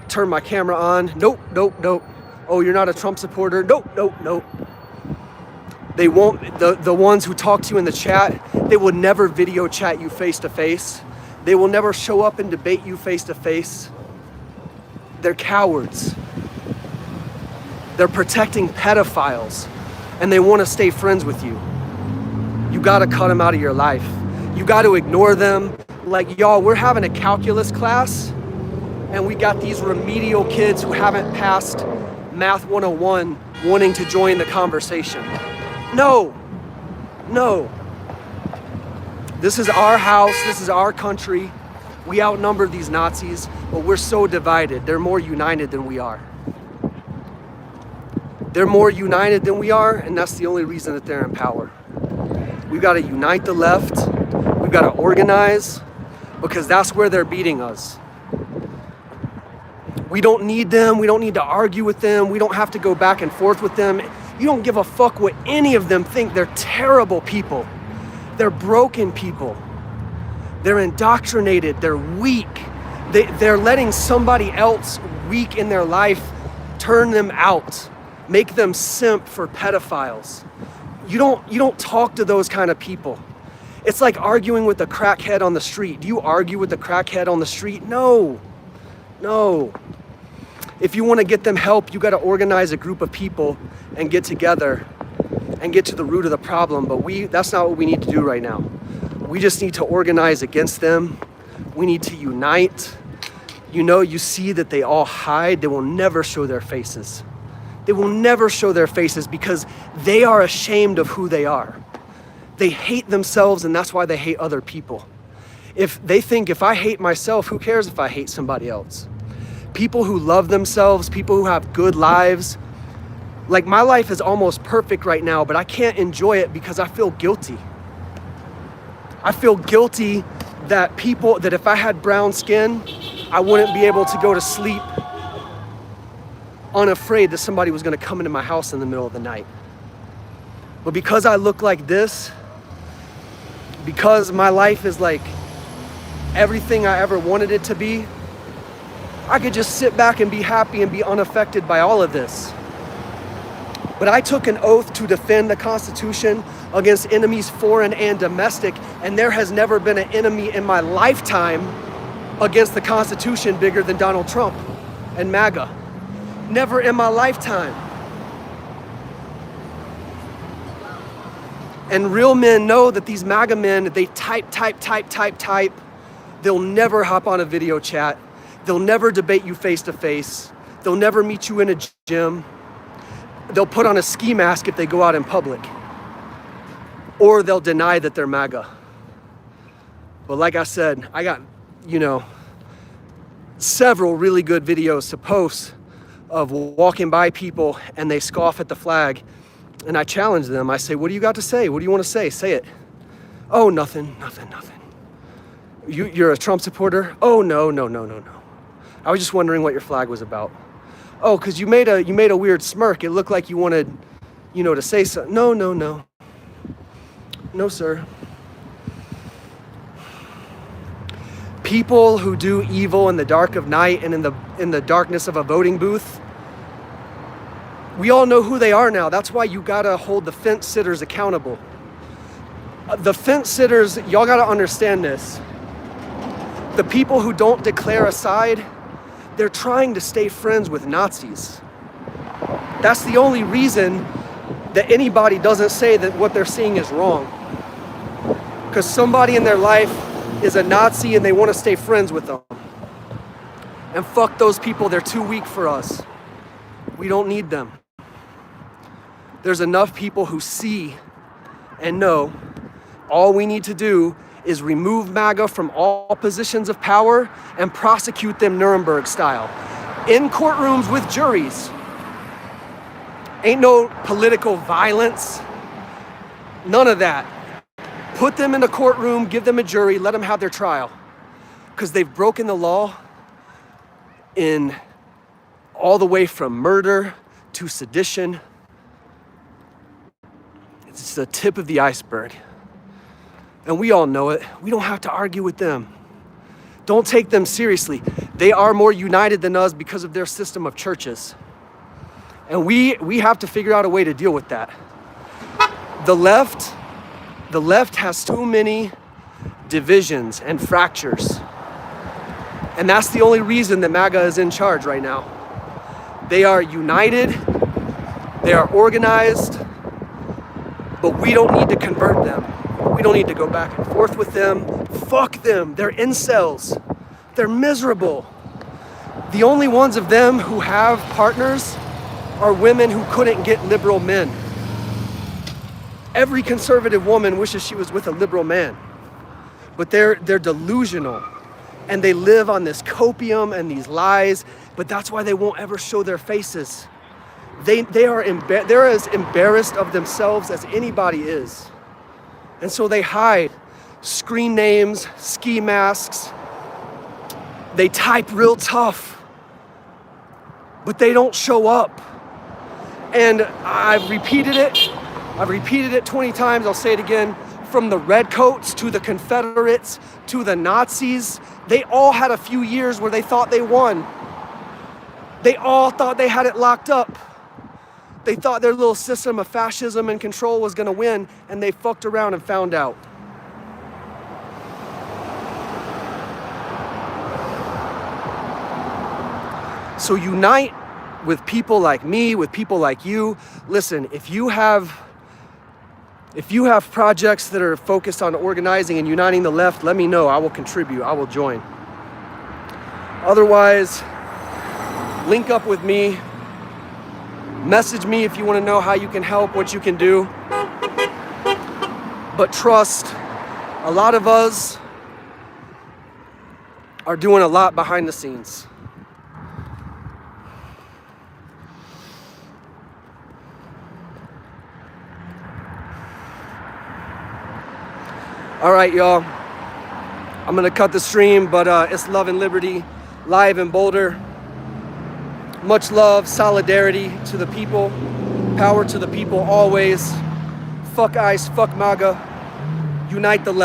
S2: Turn my camera on. Nope, nope, nope. Oh, you're not a Trump supporter. Nope, nope, nope. They won't, the ones who talk to you in the chat, they will never video chat you face to face. They will never show up and debate you face to face. They're cowards. They're protecting pedophiles, and they want to stay friends with you. You got to cut them out of your life. You got to ignore them. Like, y'all, we're having a calculus class, and we got these remedial kids who haven't passed Math 101 wanting to join the conversation. No, no. This is our house, this is our country. We outnumber these Nazis, but we're so divided. They're more united than we are. They're more united than we are, and that's the only reason that they're in power. We've got to unite the left. We've got to organize, because that's where they're beating us. We don't need them. We don't need to argue with them. We don't have to go back and forth with them. You don't give a fuck what any of them think. They're terrible people. They're broken people. They're indoctrinated. They're weak. They're letting somebody else weak in their life turn them out, make them simp for pedophiles. You don't talk to those kind of people. It's like arguing with a crackhead on the street. Do you argue with the crackhead on the street? No, no. If you want to get them help, you got to organize a group of people and get together and get to the root of the problem. But that's not what we need to do right now. We just need to organize against them. We need to unite. You know, you see that they all hide. They will never show their faces. They will never show their faces because they are ashamed of who they are. They hate themselves, and that's why they hate other people. If they think, if I hate myself, who cares if I hate somebody else? People who love themselves, people who have good lives. Like, my life is almost perfect right now, but I can't enjoy it because I feel guilty. I feel guilty that if I had brown skin, I wouldn't be able to go to sleep unafraid that somebody was going to come into my house in the middle of the night. But because I look like this, because my life is like everything I ever wanted it to be, I could just sit back and be happy and be unaffected by all of this. But I took an oath to defend the Constitution against enemies foreign and domestic, and there has never been an enemy in my lifetime against the Constitution bigger than Donald Trump and MAGA. Never in my lifetime. And real men know that these MAGA men, they type. They'll never hop on a video chat. They'll never debate you face to face. They'll never meet you in a gym. They'll put on a ski mask if they go out in public. Or they'll deny that they're MAGA. But like I said, I got, several really good videos to post of walking by people and they scoff at the flag. And I challenge them. I say, what do you got to say? What do you want to say? Say it. Oh, nothing. You're a Trump supporter? Oh, no. I was just wondering what your flag was about. Oh, because you made a weird smirk. It looked like you wanted, to say something. No. No, sir. people who do evil in the dark of night and in the darkness of a voting booth, we all know who they are now. That's why you gotta hold the fence sitters accountable. The fence sitters, y'all gotta understand this. The people who don't declare a side, they're trying to stay friends with Nazis. That's the only reason that anybody doesn't say that what they're seeing is wrong. Because somebody in their life is a Nazi and they want to stay friends with them. And fuck those people, they're too weak for us. We don't need them. There's enough people who see and know all we need to do is remove MAGA from all positions of power and prosecute them Nuremberg style. In courtrooms with juries. Ain't no political violence. None of that. Put them in a courtroom, give them a jury, let them have their trial. Because they've broken the law in all the way from murder to sedition. It's the tip of the iceberg. And we all know it. We don't have to argue with them. Don't take them seriously. They are more united than us because of their system of churches. And we have to figure out a way to deal with that. The left has too many divisions and fractures. And that's the only reason that MAGA is in charge right now. They are united, they are organized, but we don't need to convert them. We don't need to go back and forth with them. Fuck them, they're incels. They're miserable. The only ones of them who have partners are women who couldn't get liberal men. Every conservative woman wishes she was with a liberal man. But they're delusional. And they live on this copium and these lies, but that's why they won't ever show their faces. They're as embarrassed of themselves as anybody is. And so they hide screen names, ski masks. They type real tough, but they don't show up. And I've repeated it 20 times, I'll say it again. From the redcoats to the Confederates to the Nazis, they all had a few years where they thought they won. They all thought they had it locked up. They thought their little system of fascism and control was gonna win, and they fucked around and found out. So unite with people like me, with people like you. Listen, if you have projects that are focused on organizing and uniting the left, let me know. I will contribute. I will join. Otherwise, link up with me. Message me if you want to know how you can help, what you can do. But trust, a lot of us are doing a lot behind the scenes. All right, y'all. I'm gonna cut the stream, but it's Love and Liberty, live in Boulder. Much love, solidarity to the people, power to the people always. Fuck ICE, fuck MAGA, unite the left.